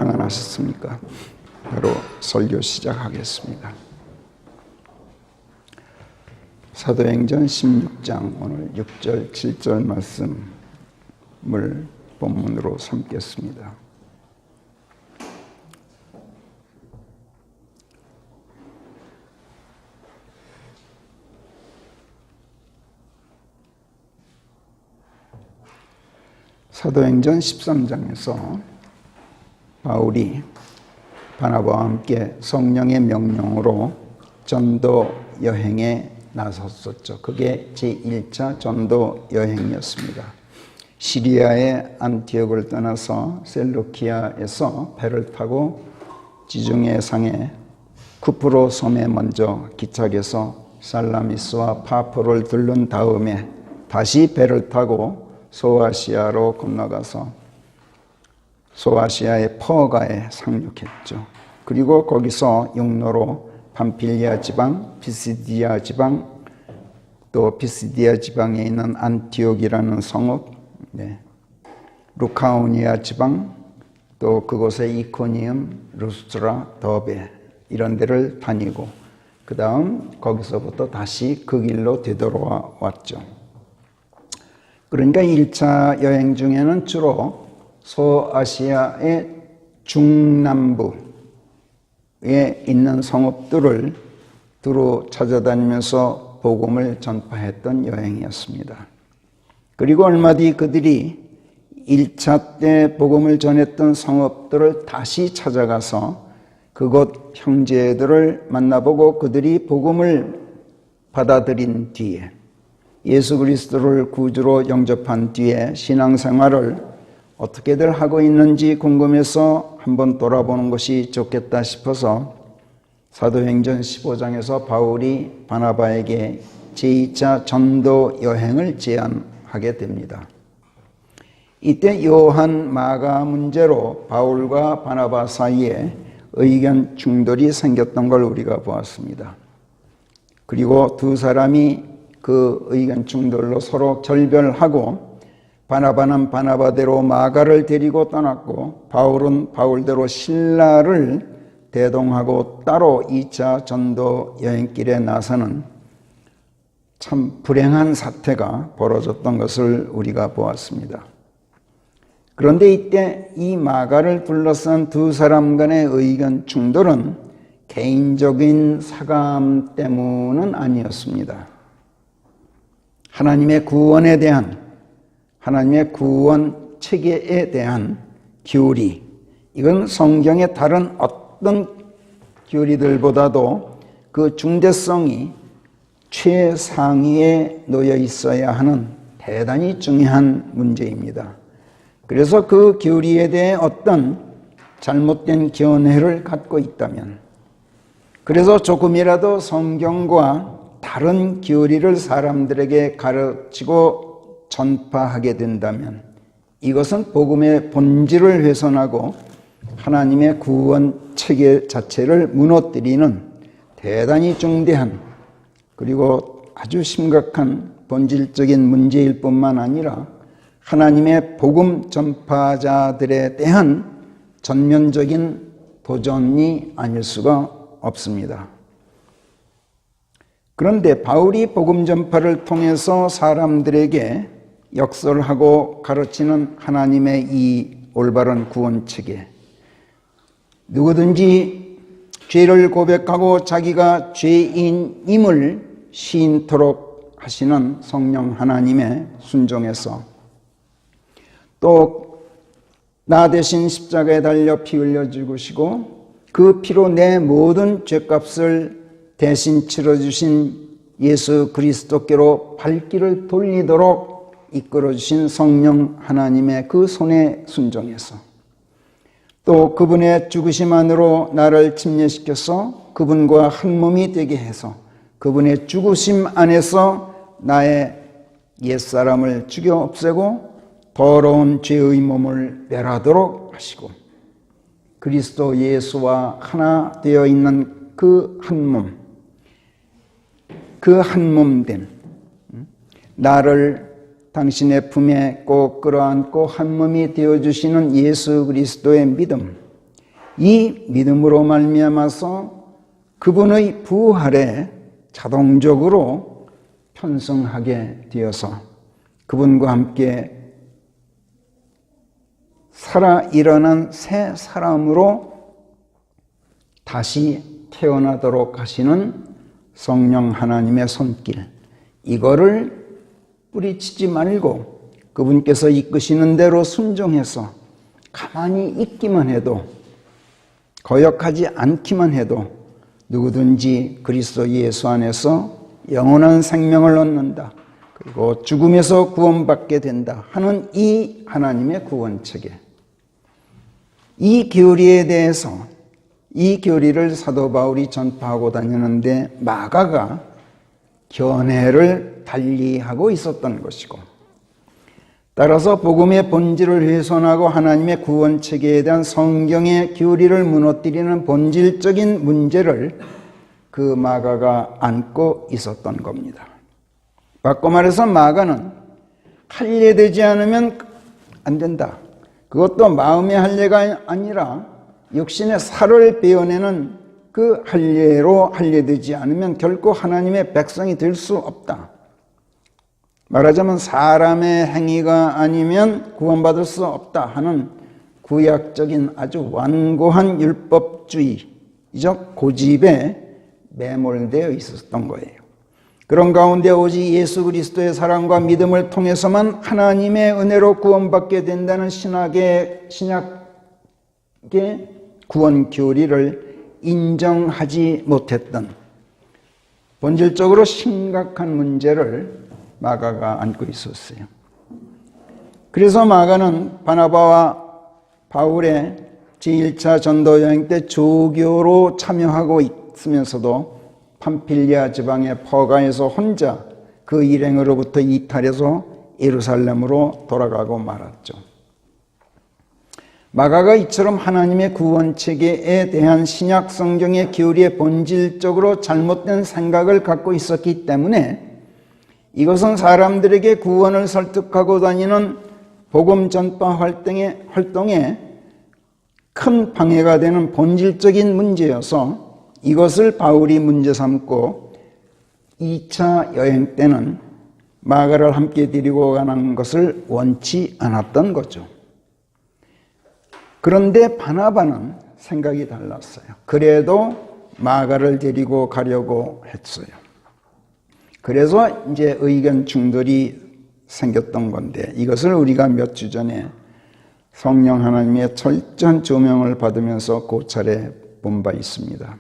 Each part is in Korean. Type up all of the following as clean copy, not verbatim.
평안하셨습니까? 바로 설교 시작하겠습니다. 사도행전 16장 오늘 6절 7절 말씀을 본문으로 삼겠습니다. 사도행전 13장에서 바울이 바나바와 함께 성령의 명령으로 전도 여행에 나섰었죠. 그게 제1차 전도 여행이었습니다. 시리아의 안티옥을 떠나서 셀루키아에서 배를 타고 지중해 상의 쿠프로 섬에 먼저 기착해서 살라미스와 파포를 들른 다음에 다시 배를 타고 소아시아로 건너가서 소아시아의 퍼가에 상륙했죠. 그리고 거기서 육로로 밤필리아 지방, 피시디아 지방, 또 피시디아 지방에 있는 안티옥이라는 성읍, 루카오니아 지방, 또 그곳의 이코니움, 루스트라, 더베 이런 데를 다니고 그 다음 거기서부터 다시 그 길로 되돌아왔죠. 그러니까 1차 여행 중에는 주로 소아시아의 중남부에 있는 성읍들을 두루 찾아다니면서 복음을 전파했던 여행이었습니다. 그리고 얼마 뒤 그들이 1차 때 복음을 전했던 성읍들을 다시 찾아가서 그곳 형제들을 만나보고 그들이 복음을 받아들인 뒤에 예수 그리스도를 구주로 영접한 뒤에 신앙생활을 어떻게들 하고 있는지 궁금해서 한번 돌아보는 것이 좋겠다 싶어서 사도행전 15장에서 바울이 바나바에게 제2차 전도 여행을 제안하게 됩니다. 이때 요한 마가 문제로 바울과 바나바 사이에 의견 충돌이 생겼던 걸 우리가 보았습니다. 그리고 두 사람이 그 의견 충돌로 서로 결별하고 바나바는 바나바대로 마가를 데리고 떠났고 바울은 바울대로 실라를 대동하고 따로 2차 전도 여행길에 나서는 참 불행한 사태가 벌어졌던 것을 우리가 보았습니다. 그런데 이때 이 마가를 둘러싼 두 사람 간의 의견 충돌은 개인적인 사감 때문은 아니었습니다. 하나님의 구원에 대한 하나님의 구원 체계에 대한 교리, 이건 성경의 다른 어떤 교리들보다도 그 중대성이 최상위에 놓여 있어야 하는 대단히 중요한 문제입니다. 그래서 그 교리에 대해 어떤 잘못된 견해를 갖고 있다면, 그래서 조금이라도 성경과 다른 교리를 사람들에게 가르치고 전파하게 된다면 이것은 복음의 본질을 훼손하고 하나님의 구원 체계 자체를 무너뜨리는 대단히 중대한 그리고 아주 심각한 본질적인 문제일 뿐만 아니라 하나님의 복음 전파자들에 대한 전면적인 도전이 아닐 수가 없습니다. 그런데 바울이 복음 전파를 통해서 사람들에게 역설하고 가르치는 하나님의 이 올바른 구원 체계, 누구든지 죄를 고백하고 자기가 죄인임을 시인토록 하시는 성령 하나님의 순종에서 또 나 대신 십자가에 달려 피 흘려 죽으시고 그 피로 내 모든 죄값을 대신 치러주신 예수 그리스도께로 발길을 돌리도록 이끌어주신 성령 하나님의 그 손에 순종해서 또 그분의 죽으심 안으로 나를 침례시켜서 그분과 한 몸이 되게 해서 그분의 죽으심 안에서 나의 옛사람을 죽여 없애고 더러운 죄의 몸을 멸하도록 하시고 그리스도 예수와 하나 되어 있는 그 한 몸, 그 한 몸 된 나를 당신의 품에 꼭 끌어안고 한 몸이 되어주시는 예수 그리스도의 믿음, 이 믿음으로 말미암아서 그분의 부활에 자동적으로 편성하게 되어서 그분과 함께 살아 일어난 새 사람으로 다시 태어나도록 하시는 성령 하나님의 손길, 이거를 뿌리치지 말고 그분께서 이끄시는 대로 순종해서 가만히 있기만 해도, 거역하지 않기만 해도 누구든지 그리스도 예수 안에서 영원한 생명을 얻는다, 그리고 죽음에서 구원받게 된다 하는 이 하나님의 구원체계, 이 교리에 대해서, 이 교리를 사도 바울이 전파하고 다니는데 마가가 견해를 달리하고 있었던 것이고, 따라서 복음의 본질을 훼손하고 하나님의 구원체계에 대한 성경의 교리를 무너뜨리는 본질적인 문제를 그 마가가 안고 있었던 겁니다. 바꿔 말해서 마가는 할례되지 않으면 안 된다, 그것도 마음의 할례가 아니라 육신의 살을 베어내는 그 할례로 할례되지 않으면 결코 하나님의 백성이 될 수 없다. 말하자면 사람의 행위가 아니면 구원받을 수 없다 하는 구약적인 아주 완고한 율법주의적 고집에 매몰되어 있었던 거예요. 그런 가운데 오직 예수 그리스도의 사랑과 믿음을 통해서만 하나님의 은혜로 구원받게 된다는 신약의 구원 교리를 인정하지 못했던 본질적으로 심각한 문제를 마가가 안고 있었어요. 그래서 마가는 바나바와 바울의 제1차 전도 여행 때 조교로 참여하고 있으면서도 팜필리아 지방의 퍼가에서 혼자 그 일행으로부터 이탈해서 예루살렘으로 돌아가고 말았죠. 마가가 이처럼 하나님의 구원체계에 대한 신약 성경의 교리에 본질적으로 잘못된 생각을 갖고 있었기 때문에 이것은 사람들에게 구원을 설득하고 다니는 복음 전파 활동에 큰 방해가 되는 본질적인 문제여서 이것을 바울이 문제 삼고 2차 여행 때는 마가를 함께 데리고 가는 것을 원치 않았던 거죠. 그런데 바나바는 생각이 달랐어요. 그래도 마가를 데리고 가려고 했어요. 그래서 이제 의견 충돌이 생겼던 건데, 이것을 우리가 몇 주 전에 성령 하나님의 철저한 조명을 받으면서 고찰해 본 바 있습니다.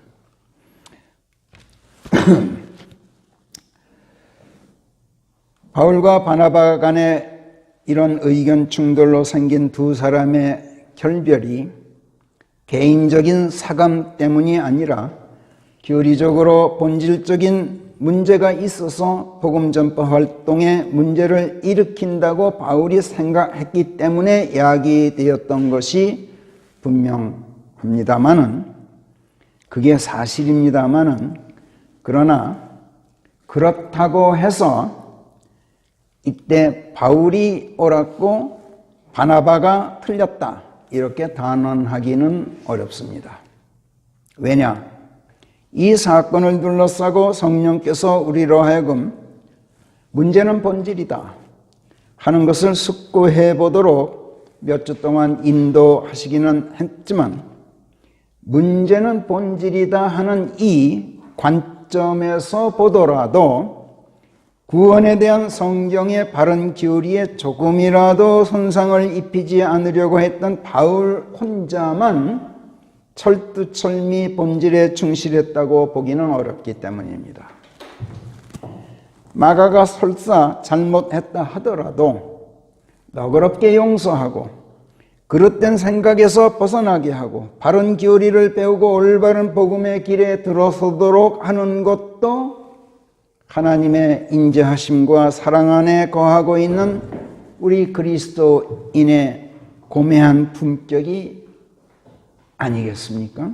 바울과 바나바 간에 이런 의견 충돌로 생긴 두 사람의 결별이 개인적인 사감 때문이 아니라 교리적으로 본질적인 문제가 있어서 복음 전파 활동에 문제를 일으킨다고 바울이 생각했기 때문에 야기되었던 것이 분명합니다마는, 그게 사실입니다마는, 그러나 그렇다고 해서 이때 바울이 옳았고 바나바가 틀렸다, 이렇게 단언하기는 어렵습니다. 왜냐? 이 사건을 둘러싸고 성령께서 우리로 하여금 문제는 본질이다 하는 것을 숙고해 보도록 몇 주 동안 인도하시기는 했지만, 문제는 본질이다 하는 이 관점에서 보더라도 구원에 대한 성경의 바른 교리에 조금이라도 손상을 입히지 않으려고 했던 바울 혼자만 철두철미 본질에 충실했다고 보기는 어렵기 때문입니다. 마가가 설사 잘못했다 하더라도 너그럽게 용서하고 그릇된 생각에서 벗어나게 하고 바른 교리를 배우고 올바른 복음의 길에 들어서도록 하는 것도 하나님의 인자하심과 사랑 안에 거하고 있는 우리 그리스도인의 고매한 품격이 아니겠습니까?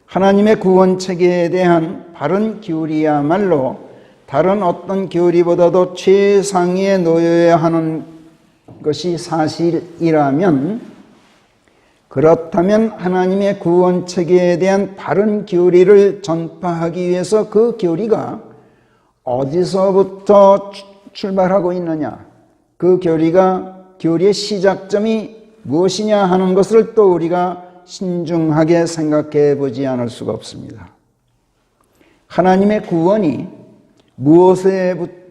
하나님의 구원 체계에 대한 바른 교리야말로 다른 어떤 교리보다도 최상위에 놓여야 하는 것이 사실이라면, 그렇다면 하나님의 구원 체계에 대한 바른 교리를 전파하기 위해서 그 교리가 어디서부터 출발하고 있느냐, 그 교리의 시작점이 무엇이냐 하는 것을 또 우리가 신중하게 생각해 보지 않을 수가 없습니다. 하나님의 구원이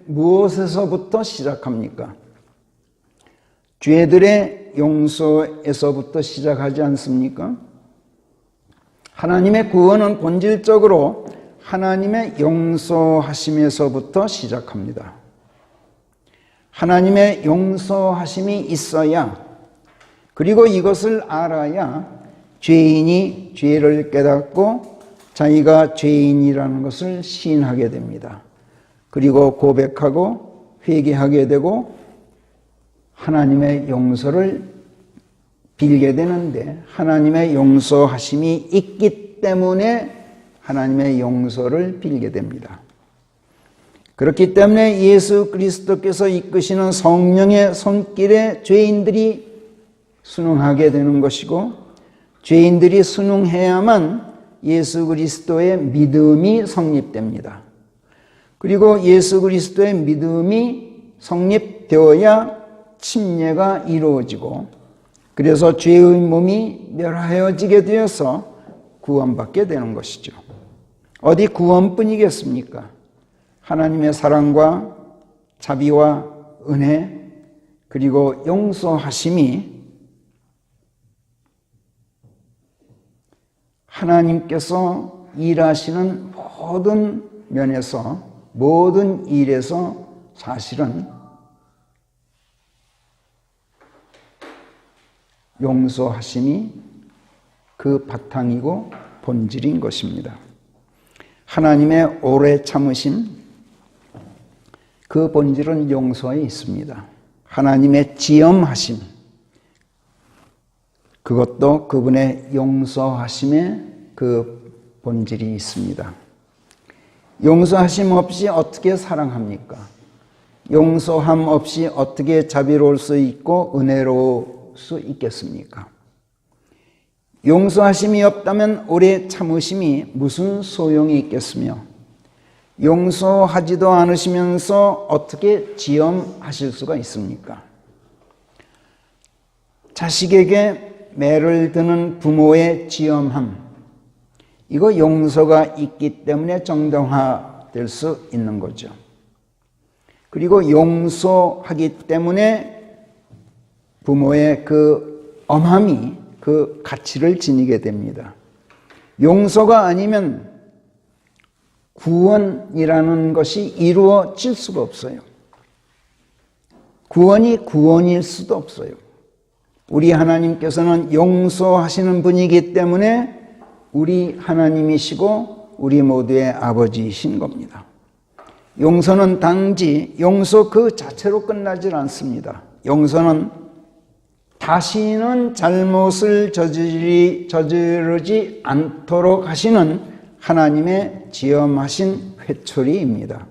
무엇에서부터 시작합니까? 죄들의 용서에서부터 시작하지 않습니까? 하나님의 구원은 본질적으로 하나님의 용서하심에서부터 시작합니다. 하나님의 용서하심이 있어야, 그리고 이것을 알아야 죄인이 죄를 깨닫고 자기가 죄인이라는 것을 시인하게 됩니다. 그리고 고백하고 회개하게 되고 하나님의 용서를 빌게 되는데, 하나님의 용서하심이 있기 때문에 하나님의 용서를 빌게 됩니다. 그렇기 때문에 예수 그리스도께서 이끄시는 성령의 손길에 죄인들이 순응하게 되는 것이고, 죄인들이 순응해야만 예수 그리스도의 믿음이 성립됩니다. 그리고 예수 그리스도의 믿음이 성립되어야 침례가 이루어지고, 그래서 죄의 몸이 멸하여지게 되어서 구원받게 되는 것이죠. 어디 구원뿐이겠습니까? 하나님의 사랑과 자비와 은혜, 그리고 용서하심이 하나님께서 일하시는 모든 면에서, 모든 일에서 사실은 용서하심이 그 바탕이고 본질인 것입니다. 하나님의 오래 참으심, 그 본질은 용서에 있습니다. 하나님의 지엄하심, 그것도 그분의 용서하심에 그 본질이 있습니다. 용서하심 없이 어떻게 사랑합니까? 용서함 없이 어떻게 자비로울 수 있고 은혜로울 수 있겠습니까? 용서하심이 없다면 오래 참으심이 무슨 소용이 있겠으며, 용서하지도 않으시면서 어떻게 지엄하실 수가 있습니까? 자식에게 매를 드는 부모의 지엄함, 이거 용서가 있기 때문에 정당화될 수 있는 거죠. 그리고 용서하기 때문에 부모의 그 엄함이 그 가치를 지니게 됩니다. 용서가 아니면 구원이라는 것이 이루어질 수가 없어요. 구원이 구원일 수도 없어요. 우리 하나님께서는 용서하시는 분이기 때문에 우리 하나님이시고 우리 모두의 아버지이신 겁니다. 용서는 단지 용서 그 자체로 끝나질 않습니다. 용서는 다시는 잘못을 저지르지 않도록 하시는 하나님의 지엄하신 회초리입니다.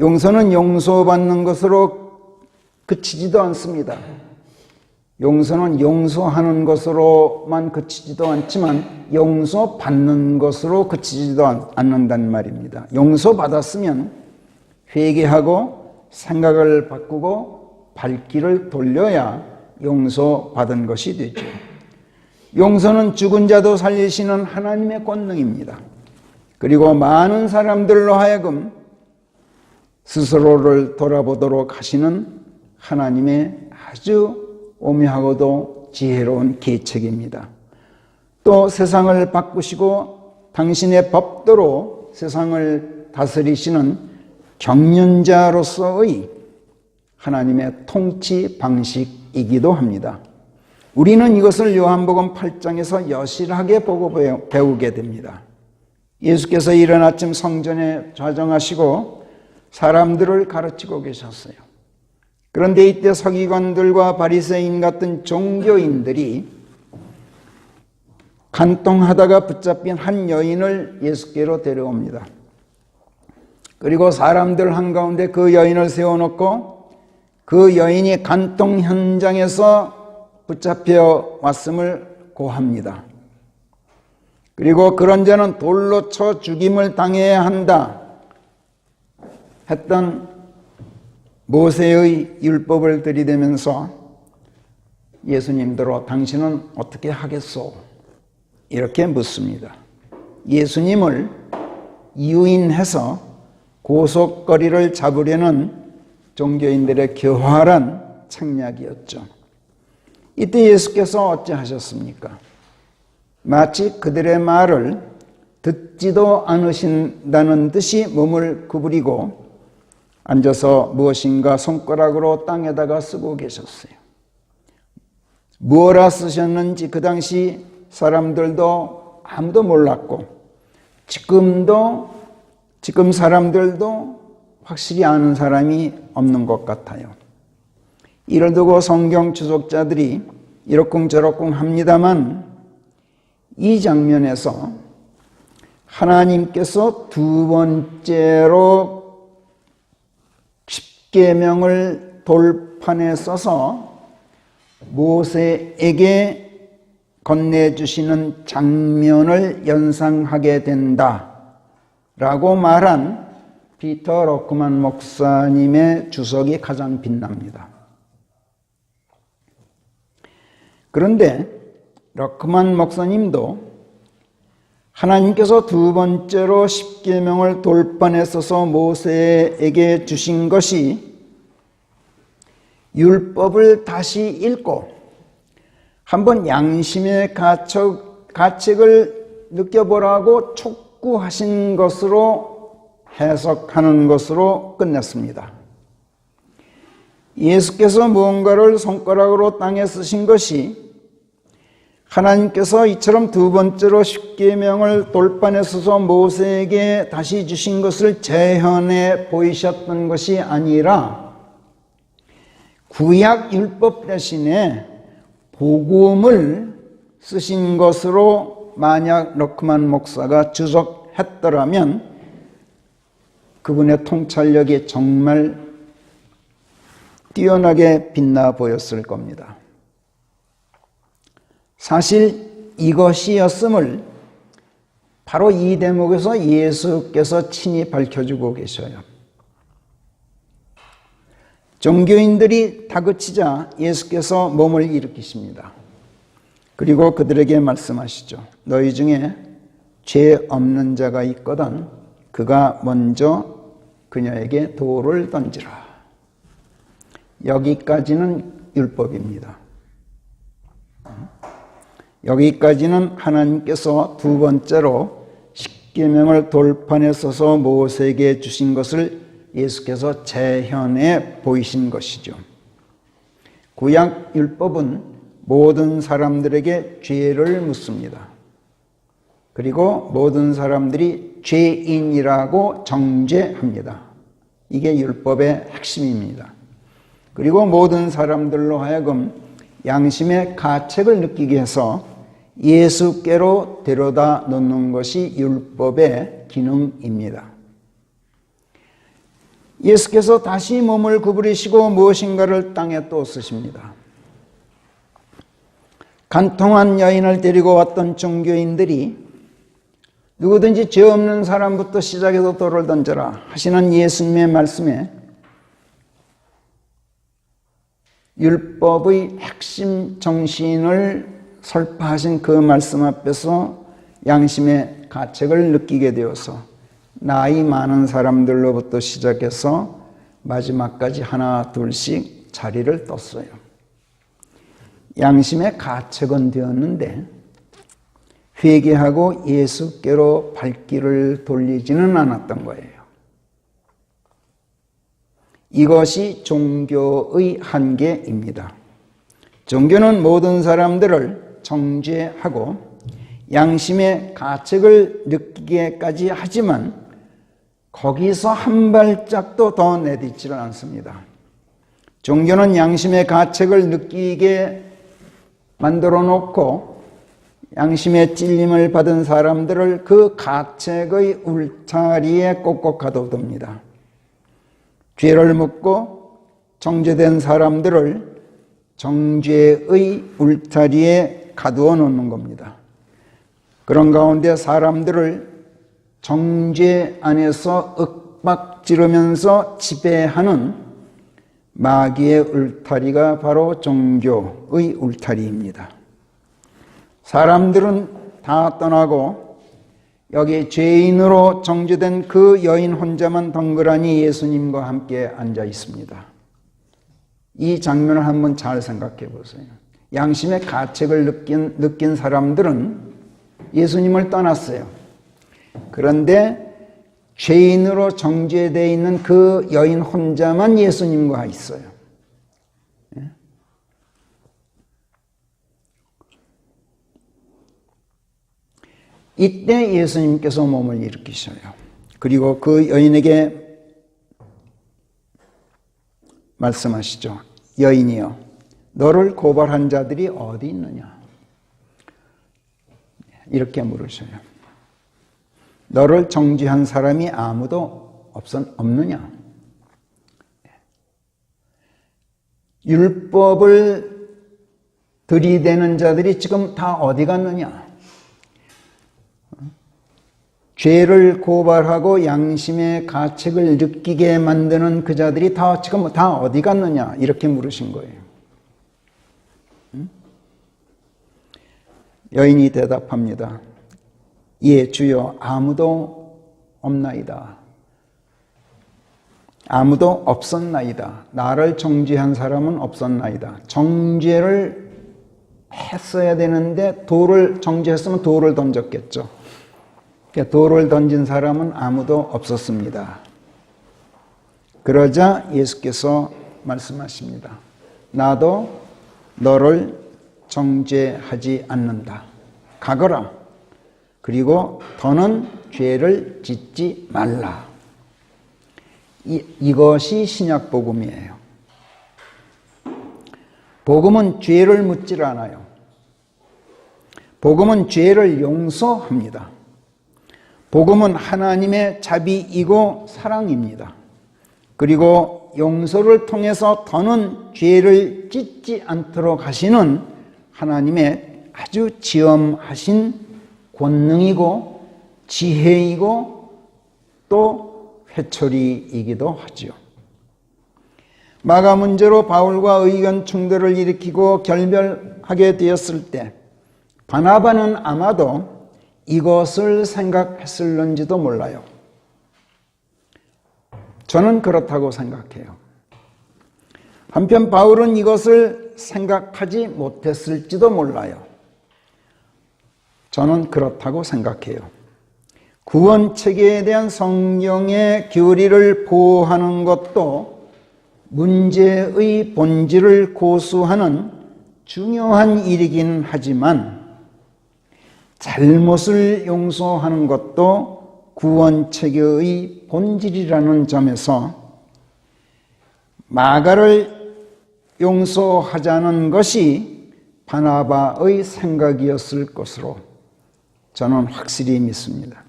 용서는 용서받는 것으로 그치지도 않습니다. 용서는 용서하는 것으로만 그치지도 않지만 용서받는 것으로 그치지도 않는단 말입니다. 용서받았으면 회개하고 생각을 바꾸고 발길을 돌려야 용서받은 것이 되죠. 용서는 죽은 자도 살리시는 하나님의 권능입니다. 그리고 많은 사람들로 하여금 스스로를 돌아보도록 하시는 하나님의 아주 오묘하고도 지혜로운 계책입니다. 또 세상을 바꾸시고 당신의 법도로 세상을 다스리시는 경륜자로서의 하나님의 통치 방식이기도 합니다. 우리는 이것을 요한복음 8장에서 여실하게 보고 배우게 됩니다. 예수께서 이른 아침 성전에 좌정하시고 사람들을 가르치고 계셨어요. 그런데 이때 서기관들과 바리새인 같은 종교인들이 간통하다가 붙잡힌 한 여인을 예수께로 데려옵니다. 그리고 사람들 한가운데 그 여인을 세워놓고 그 여인이 간통 현장에서 붙잡혀 왔음을 고합니다. 그리고 그런 자는 돌로 쳐 죽임을 당해야 한다 했던 모세의 율법을 들이대면서 예수님더러 당신은 어떻게 하겠소? 이렇게 묻습니다. 예수님을 이유인해서 고속거리를 잡으려는 종교인들의 교활한 책략이었죠. 이때 예수께서 어찌하셨습니까? 마치 그들의 말을 듣지도 않으신다는 듯이 몸을 구부리고 앉아서 무엇인가 손가락으로 땅에다가 쓰고 계셨어요. 무엇라 쓰셨는지 그 당시 사람들도 아무도 몰랐고 지금 사람들도 확실히 아는 사람이 없는 것 같아요. 이를 두고 성경 주석자들이 이러쿵저러쿵 합니다만 이 장면에서 하나님께서 두 번째로 십계명을 돌판에 써서 모세에게 건네주시는 장면을 연상하게 된다라고 말한 피터 러크만 목사님의 주석이 가장 빛납니다. 그런데 러크만 목사님도 하나님께서 두 번째로 십계명을 돌판에 써서 모세에게 주신 것이 율법을 다시 읽고 한번 양심의 가책을 느껴보라고 촉구하신 것으로 해석하는 것으로 끝냈습니다. 예수께서 무언가를 손가락으로 땅에 쓰신 것이 하나님께서 이처럼 두 번째로 십계명을 돌판에 써서 모세에게 다시 주신 것을 재현해 보이셨던 것이 아니라 구약 율법 대신에 복음을 쓰신 것으로 만약 러크만 목사가 주석했더라면 그분의 통찰력이 정말 뛰어나게 빛나 보였을 겁니다. 사실 이것이었음을 바로 이 대목에서 예수께서 친히 밝혀주고 계셔요. 종교인들이 다그치자 예수께서 몸을 일으키십니다. 그리고 그들에게 말씀하시죠. 너희 중에 죄 없는 자가 있거든 그가 먼저 그녀에게 돌을 던지라. 여기까지는 율법입니다. 여기까지는 하나님께서 두 번째로 십계명을 돌판에 써서 모세에게 주신 것을 예수께서 재현해 보이신 것이죠. 구약 율법은 모든 사람들에게 죄를 묻습니다. 그리고 모든 사람들이 죄인이라고 정죄합니다. 이게 율법의 핵심입니다. 그리고 모든 사람들로 하여금 양심의 가책을 느끼게 해서 예수께로 데려다 놓는 것이 율법의 기능입니다. 예수께서 다시 몸을 구부리시고 무엇인가를 땅에 또 쓰십니다. 간통한 여인을 데리고 왔던 종교인들이 누구든지 죄 없는 사람부터 시작해서 돌을 던져라 하시는 예수님의 말씀에 율법의 핵심 정신을 설파하신 그 말씀 앞에서 양심의 가책을 느끼게 되어서 나이 많은 사람들로부터 시작해서 마지막까지 하나 둘씩 자리를 떴어요. 양심의 가책은 되었는데 회개하고 예수께로 발길을 돌리지는 않았던 거예요. 이것이 종교의 한계입니다. 종교는 모든 사람들을 정죄하고 양심의 가책을 느끼게까지 하지만 거기서 한 발짝도 더 내딛지를 않습니다. 종교는 양심의 가책을 느끼게 만들어 놓고 양심의 찔림을 받은 사람들을 그 가책의 울타리에 꼭꼭 가둬둡니다. 죄를 묻고 정죄된 사람들을 정죄의 울타리에 가두어 놓는 겁니다. 그런 가운데 사람들을 정죄 안에서 윽박지르면서 지배하는 마귀의 울타리가 바로 종교의 울타리입니다. 사람들은 다 떠나고 여기 죄인으로 정죄된 그 여인 혼자만 덩그러니 예수님과 함께 앉아 있습니다. 이 장면을 한번 잘 생각해 보세요. 양심의 가책을 느낀 사람들은 예수님을 떠났어요. 그런데 죄인으로 정죄되어 있는 그 여인 혼자만 예수님과 있어요. 이때 예수님께서 몸을 일으키셔요. 그리고 그 여인에게 말씀하시죠. 여인이여, 너를 고발한 자들이 어디 있느냐? 이렇게 물으셔요. 너를 정죄한 사람이 아무도 없느냐? 율법을 들이대는 자들이 지금 다 어디 갔느냐? 죄를 고발하고 양심의 가책을 느끼게 만드는 그 자들이 지금 다 어디 갔느냐? 이렇게 물으신 거예요. 여인이 대답합니다. 예, 주여, 아무도 없나이다. 아무도 없었나이다. 나를 정죄한 사람은 없었나이다. 정죄를 했어야 되는데 정죄했으면 돌을 던졌겠죠. 돌을 던진 사람은 아무도 없었습니다. 그러자 예수께서 말씀하십니다. 나도 너를 정죄하지 않는다. 가거라. 그리고 더는 죄를 짓지 말라. 이것이 신약 복음이에요. 복음은 죄를 묻질 않아요. 복음은 죄를 용서합니다. 복음은 하나님의 자비이고 사랑입니다. 그리고 용서를 통해서 더는 죄를 짓지 않도록 하시는 하나님의 아주 지엄하신 권능이고 지혜이고 또 회초리이기도 하지요. 마가 문제로 바울과 의견 충돌을 일으키고 결별하게 되었을 때 바나바는 아마도 이것을 생각했을는지도 몰라요. 저는 그렇다고 생각해요. 한편 바울은 이것을 생각하지 못했을지도 몰라요. 저는 그렇다고 생각해요. 구원 체계에 대한 성경의 교리를 보호하는 것도 문제의 본질을 고수하는 중요한 일이긴 하지만 잘못을 용서하는 것도 구원 체계의 본질이라는 점에서 마가를 용서하자는 것이 바나바의 생각이었을 것으로 저는 확실히 믿습니다.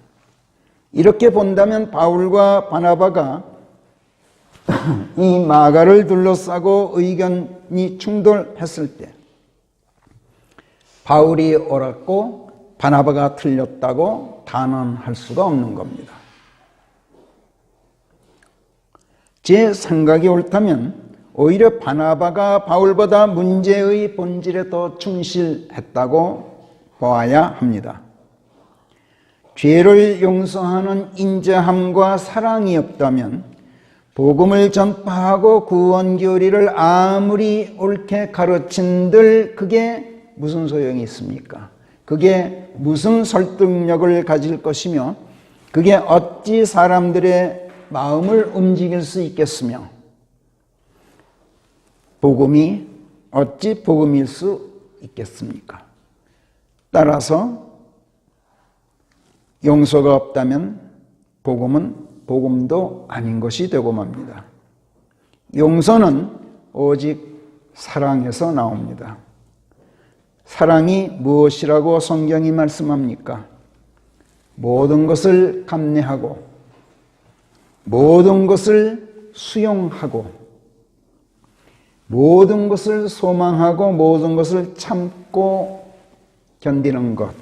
이렇게 본다면 바울과 바나바가 이 마가를 둘러싸고 의견이 충돌했을 때 바울이 옳았고 바나바가 틀렸다고 단언할 수가 없는 겁니다. 제 생각이 옳다면 오히려 바나바가 바울보다 문제의 본질에 더 충실했다고 보아야 합니다. 죄를 용서하는 인자함과 사랑이 없다면 복음을 전파하고 구원 교리를 아무리 옳게 가르친들 그게 무슨 소용이 있습니까? 그게 무슨 설득력을 가질 것이며 그게 어찌 사람들의 마음을 움직일 수 있겠으며 복음이 어찌 복음일 수 있겠습니까? 따라서 용서가 없다면 복음은 복음도 아닌 것이 되고 맙니다. 용서는 오직 사랑에서 나옵니다. 사랑이 무엇이라고 성경이 말씀합니까? 모든 것을 감내하고 모든 것을 수용하고 모든 것을 소망하고 모든 것을 참고 견디는 것.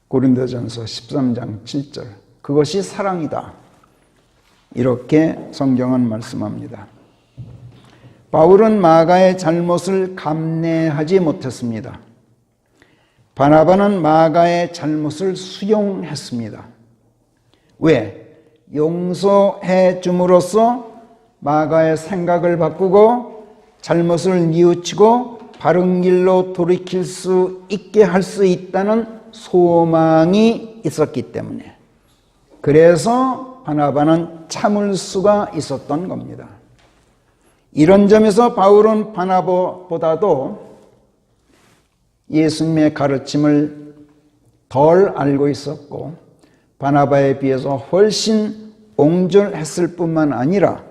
고린도전서 13장 7절. 그것이 사랑이다. 이렇게 성경은 말씀합니다. 바울은 마가의 잘못을 감내하지 못했습니다. 바나바는 마가의 잘못을 수용했습니다. 왜? 용서해 줌으로써 마가의 생각을 바꾸고 잘못을 뉘우치고 바른 길로 돌이킬 수 있게 할 수 있다는 소망이 있었기 때문에, 그래서 바나바는 참을 수가 있었던 겁니다. 이런 점에서 바울은 바나바보다도 예수님의 가르침을 덜 알고 있었고, 바나바에 비해서 훨씬 옹졸했을 뿐만 아니라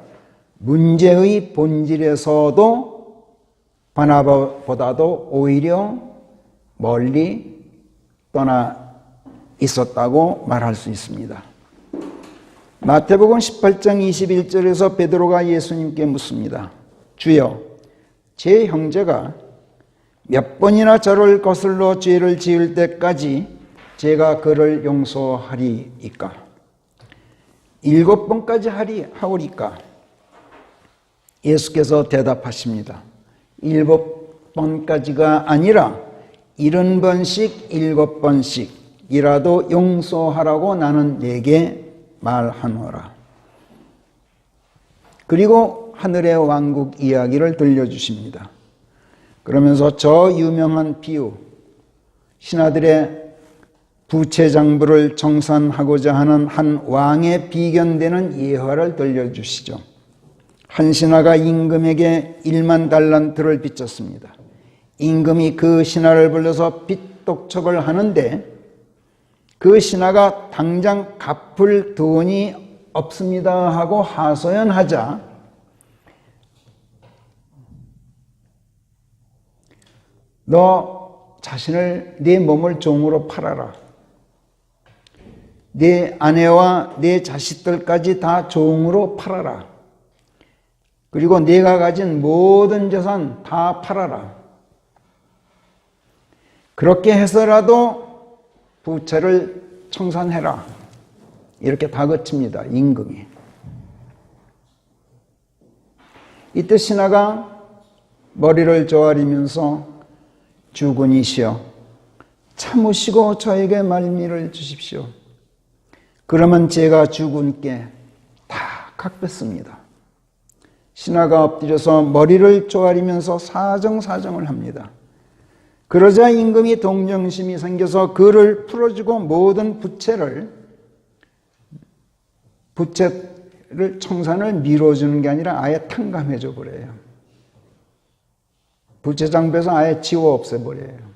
문제의 본질에서도 바나바보다도 오히려 멀리 떠나 있었다고 말할 수 있습니다. 마태복음 18장 21절에서 베드로가 예수님께 묻습니다. 주여, 제 형제가 몇 번이나 저를 거슬러 죄를 지을 때까지 제가 그를 용서하리이까? 7번까지 하오리까? 예수께서 대답하십니다. 7번까지가 아니라 70번씩 7번씩이라도 용서하라고 나는 네게 말하노라. 그리고 하늘의 왕국 이야기를 들려주십니다. 그러면서 저 유명한 비유, 신하들의 부채장부를 정산하고자 하는 한 왕의 비견되는 예화를 들려주시죠. 한 신하가 임금에게 1만 달란트를 빚졌습니다. 임금이 그 신하를 불러서 빚 독촉을 하는데 그 신하가 당장 갚을 돈이 없습니다 하고 하소연하자 너 자신을, 네 몸을 종으로 팔아라. 네 아내와 네 자식들까지 다 종으로 팔아라. 그리고 네가 가진 모든 재산 다 팔아라. 그렇게 해서라도 부채를 청산해라. 이렇게 다그칩니다, 임금이. 이때 신하가 머리를 조아리면서 주군이시여, 참으시고 저에게 말미를 주십시오. 그러면 제가 주군께 다 갚겠습니다. 신하가 엎드려서 머리를 조아리면서 사정사정을 합니다. 그러자 임금이 동정심이 생겨서 그를 풀어주고 모든 부채를 청산을 미뤄주는 게 아니라 아예 탕감해줘 버려요. 부채 장부에서 아예 지워 없애버려요.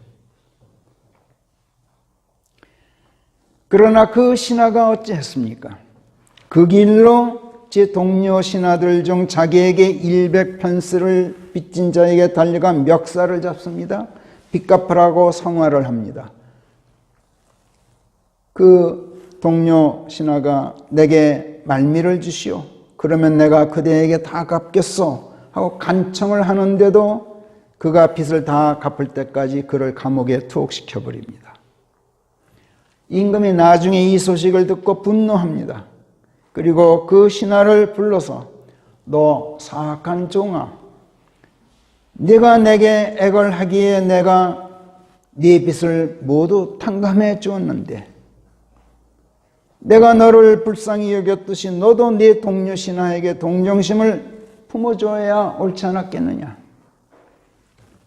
그러나 그 신하가 어찌했습니까? 그 길로 제 동료 신하들 중 자기에게 100편스를 빚진 자에게 달려가 멱살을 잡습니다. 빚 갚으라고 성화를 합니다. 그 동료 신하가 내게 말미를 주시오. 그러면 내가 그대에게 다 갚겠소 하고 간청을 하는데도 그가 빚을 다 갚을 때까지 그를 감옥에 투옥시켜버립니다. 임금이 나중에 이 소식을 듣고 분노합니다. 그리고 그 신하를 불러서 너 사악한 종아, 네가 내게 액을 하기에 내가 네 빚을 모두 탕감해 주었는데 내가 너를 불쌍히 여겼듯이 너도 네 동료 신하에게 동정심을 품어줘야 옳지 않았겠느냐.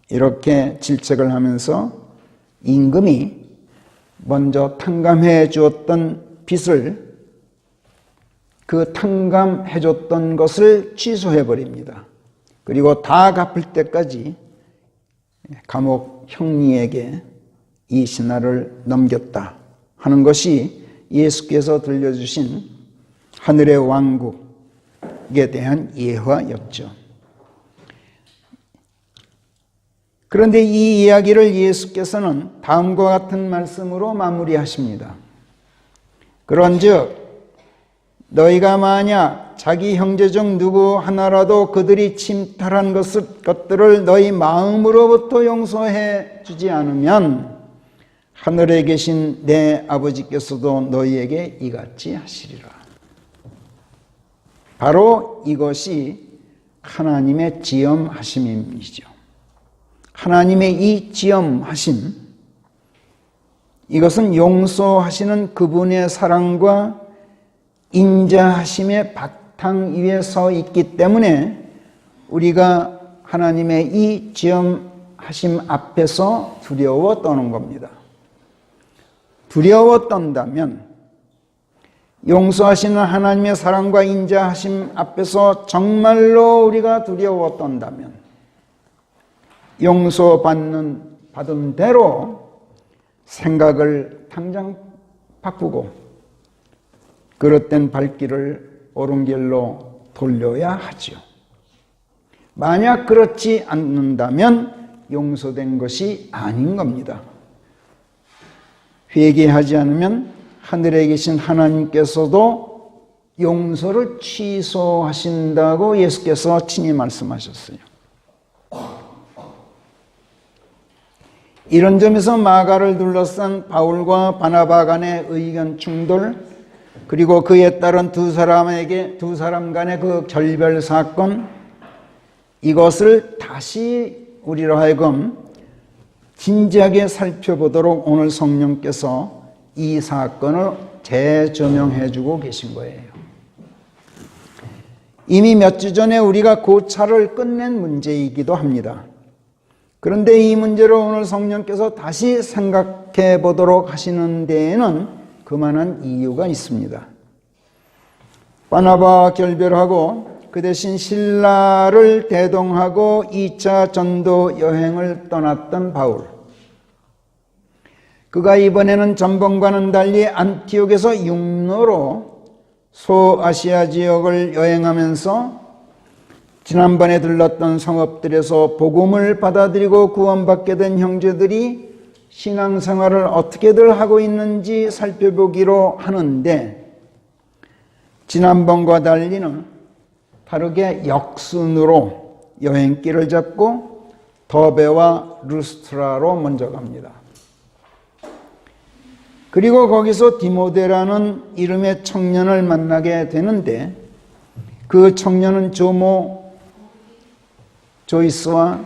이렇게 질책을 하면서 임금이 먼저 탕감해 주었던 빚을, 그 탕감해 줬던 것을 취소해 버립니다. 그리고 다 갚을 때까지 감옥 형리에게 이 신하를 넘겼다 하는 것이 예수께서 들려주신 하늘의 왕국에 대한 예화였죠. 그런데 이 이야기를 예수께서는 다음과 같은 말씀으로 마무리하십니다. 그런즉 너희가 만약 자기 형제 중 누구 하나라도 그들이 침탈한 것들을 너희 마음으로부터 용서해 주지 않으면 하늘에 계신 내 아버지께서도 너희에게 이같이 하시리라. 바로 이것이 하나님의 지엄하심이죠. 하나님의 이 지엄하심, 이것은 용서하시는 그분의 사랑과 인자하심의 바탕 위에 서 있기 때문에 우리가 하나님의 이 지엄하심 앞에서 두려워 떠는 겁니다. 두려워 떤다면, 용서하시는 하나님의 사랑과 인자하심 앞에서 정말로 우리가 두려워 떤다면, 받은 대로 생각을 당장 바꾸고 그릇된 발길을 옳은 길로 돌려야 하지요. 만약 그렇지 않는다면 용서된 것이 아닌 겁니다. 회개하지 않으면 하늘에 계신 하나님께서도 용서를 취소하신다고 예수께서 친히 말씀하셨어요. 이런 점에서 마가를 둘러싼 바울과 바나바 간의 의견 충돌, 그리고 그에 따른 두 사람 간의 그 결별 사건, 이것을 다시 우리로 하여금 진지하게 살펴보도록 오늘 성령께서 이 사건을 재조명해 주고 계신 거예요. 이미 몇 주 전에 우리가 고찰을 끝낸 문제이기도 합니다. 그런데 이 문제를 오늘 성령께서 다시 생각해 보도록 하시는 데에는 그만한 이유가 있습니다. 바나바와 결별하고 그 대신 신라를 대동하고 2차 전도 여행을 떠났던 바울. 그가 이번에는 전번과는 달리 안티옥에서 육로로 소아시아 지역을 여행하면서 지난번에 들렀던 성읍들에서 복음을 받아들이고 구원받게 된 형제들이 신앙생활을 어떻게들 하고 있는지 살펴보기로 하는데, 지난번과 달리는 다르게 역순으로 여행길을 잡고 더베와 루스트라로 먼저 갑니다. 그리고 거기서 디모데라는 이름의 청년을 만나게 되는데, 그 청년은 조모 조이스와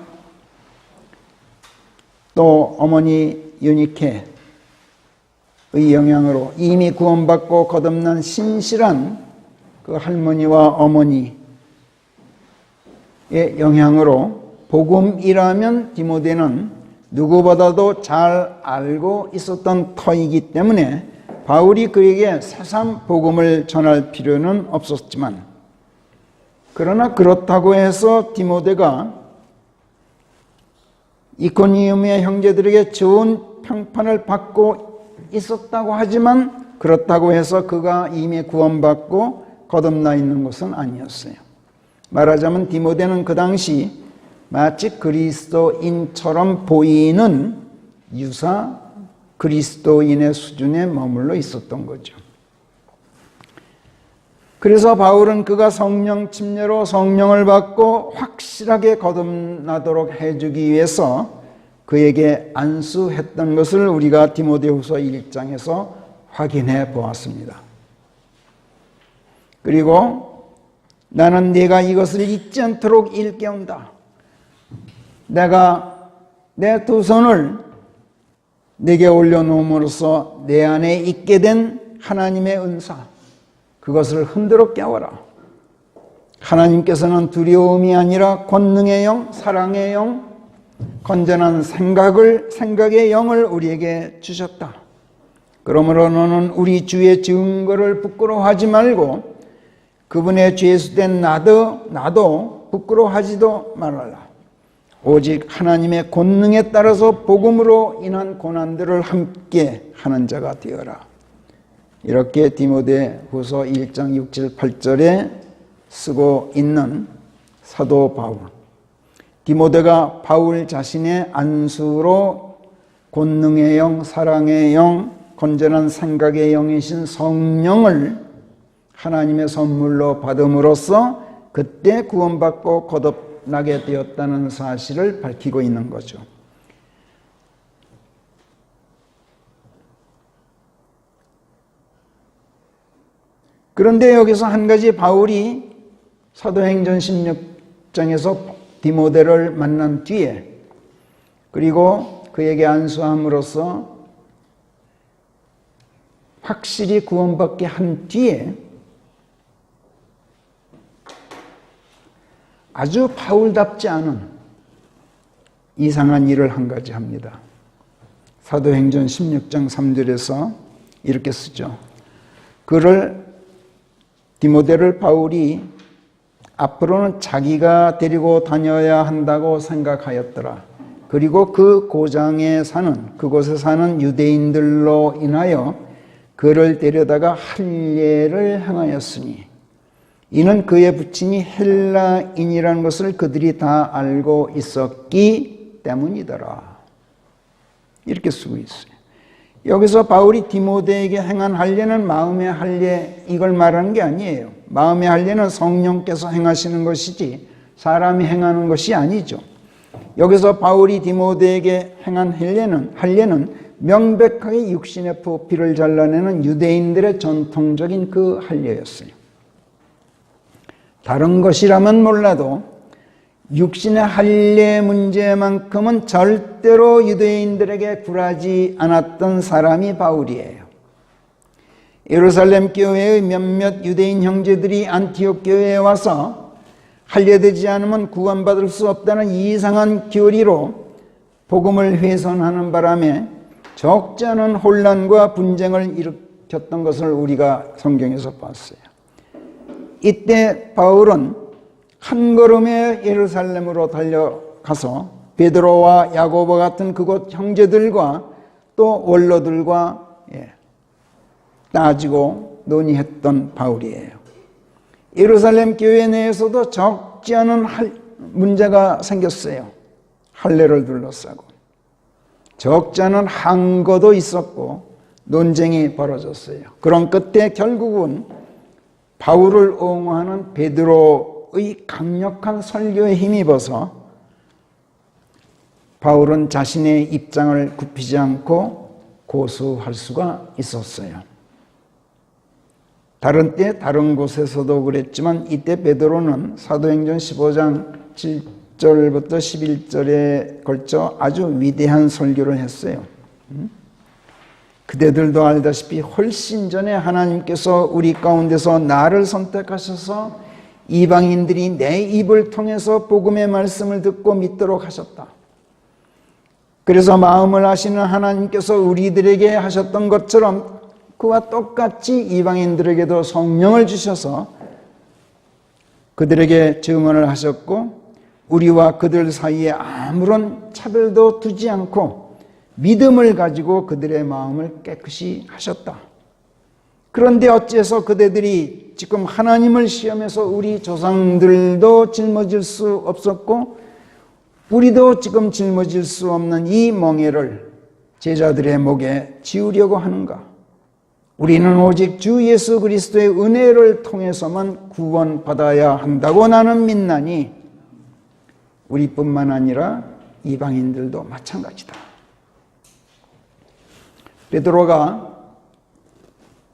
또 어머니 유니케의 영향으로 이미 구원받고 거듭난 신실한 그 할머니와 어머니의 영향으로 복음이라면 디모데는 누구보다도 잘 알고 있었던 터이기 때문에 바울이 그에게 새삼 복음을 전할 필요는 없었지만, 그러나 그렇다고 해서 디모데가 이코니움의 형제들에게 좋은 평판을 받고 있었다고 하지만, 그렇다고 해서 그가 이미 구원받고 거듭나 있는 것은 아니었어요. 말하자면 디모데는 그 당시 마치 그리스도인처럼 보이는 유사 그리스도인의 수준에 머물러 있었던 거죠. 그래서 바울은 그가 성령 침례로 성령을 받고 확실하게 거듭나도록 해주기 위해서 그에게 안수했던 것을 우리가 디모데후서 1장에서 확인해 보았습니다. 그리고 나는 네가 이것을 잊지 않도록 일깨운다. 내가 내 두 손을 네게 올려놓음으로써 내 안에 있게 된 하나님의 은사, 그것을 흔들어 깨워라. 하나님께서는 두려움이 아니라 권능의 영, 사랑의 영, 건전한 생각의 영을 우리에게 주셨다. 그러므로 너는 우리 주의 증거를 부끄러워하지 말고 그분의 죄수된 나도 부끄러워하지도 말아라. 오직 하나님의 권능에 따라서 복음으로 인한 고난들을 함께 하는 자가 되어라. 이렇게 디모데후서 1장 6, 7, 8절에 쓰고 있는 사도 바울. 디모데가 바울 자신의 안수로 권능의 영, 사랑의 영, 건전한 생각의 영이신 성령을 하나님의 선물로 받음으로써 그때 구원받고 거듭나게 되었다는 사실을 밝히고 있는 거죠. 그런데 여기서 한 가지 바울이 사도행전 16장에서 디모데를 만난 뒤에 그리고 그에게 안수함으로써 확실히 구원받게 한 뒤에 아주 바울답지 않은 이상한 일을 한 가지 합니다. 사도행전 16장 3절에서 이렇게 쓰죠. 디모데를 바울이 앞으로는 자기가 데리고 다녀야 한다고 생각하였더라. 그리고 그곳에 사는 유대인들로 인하여 그를 데려다가 할례를 행하였으니 이는 그의 부친이 헬라인이라는 것을 그들이 다 알고 있었기 때문이더라. 이렇게 쓰고 있어요. 여기서 바울이 디모데에게 행한 할례는 마음의 할례 이걸 말하는 게 아니에요. 마음의 할례는 성령께서 행하시는 것이지 사람이 행하는 것이 아니죠. 여기서 바울이 디모데에게 행한 할례는 명백하게 육신의 부피를 잘라내는 유대인들의 전통적인 그 할례였어요. 다른 것이라면 몰라도 육신의 할례 문제만큼은 절대로 유대인들에게 굴하지 않았던 사람이 바울이에요. 예루살렘 교회의 몇몇 유대인 형제들이 안티옥 교회에 와서 할례되지 않으면 구원받을 수 없다는 이상한 교리로 복음을 훼손하는 바람에 적지 않은 혼란과 분쟁을 일으켰던 것을 우리가 성경에서 봤어요. 이때 바울은 한 걸음에 예루살렘으로 달려가서 베드로와 야고보 같은 그곳 형제들과 또 원로들과 따지고 논의했던 바울이에요. 예루살렘 교회 내에서도 적지 않은 문제가 생겼어요. 할례를 둘러싸고 적지 않은 항거도 있었고 논쟁이 벌어졌어요. 그런 끝에 결국은 바울을 옹호하는 베드로의 강력한 설교에 힘입어서 바울은 자신의 입장을 굽히지 않고 고수할 수가 있었어요. 다른 때 다른 곳에서도 그랬지만 이때 베드로는 사도행전 15장 7절부터 11절에 걸쳐 아주 위대한 설교를 했어요. 그대들도 알다시피 훨씬 전에 하나님께서 우리 가운데서 나를 선택하셔서 이방인들이 내 입을 통해서 복음의 말씀을 듣고 믿도록 하셨다. 그래서 마음을 아시는 하나님께서 우리들에게 하셨던 것처럼 그와 똑같이 이방인들에게도 성령을 주셔서 그들에게 증언을 하셨고 우리와 그들 사이에 아무런 차별도 두지 않고 믿음을 가지고 그들의 마음을 깨끗이 하셨다. 그런데 어째서 그대들이 지금 하나님을 시험해서 우리 조상들도 짊어질 수 없었고 우리도 지금 짊어질 수 없는 이 멍에를 제자들의 목에 지우려고 하는가? 우리는 오직 주 예수 그리스도의 은혜를 통해서만 구원받아야 한다고 나는 믿나니 우리뿐만 아니라 이방인들도 마찬가지다. 베드로가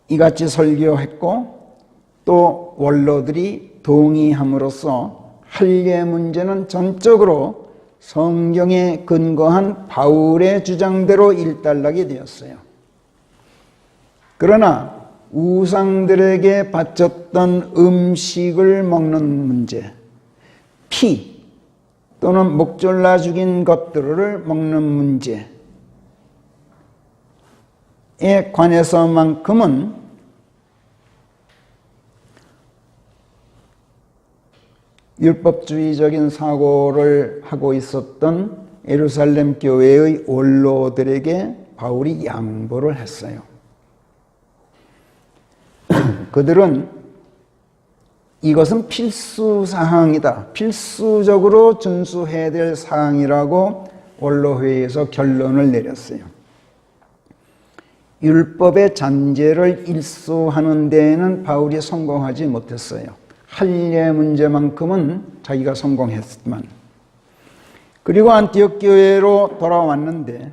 이같이 설교했고 또 원로들이 동의함으로써 할례 문제는 전적으로 성경에 근거한 바울의 주장대로 일단락이 되었어요. 그러나 우상들에게 바쳤던 음식을 먹는 문제, 피 또는 목졸라 죽인 것들을 먹는 문제에 관해서만큼은 율법주의적인 사고를 하고 있었던 예루살렘 교회의 원로들에게 바울이 양보를 했어요. 그들은 이것은 필수 사항이다. 필수적으로 준수해야 될 사항이라고 원로회의에서 결론을 내렸어요. 율법의 잔재를 일소하는 데에는 바울이 성공하지 못했어요. 할례 문제만큼은 자기가 성공했지만. 그리고 안티옥 교회로 돌아왔는데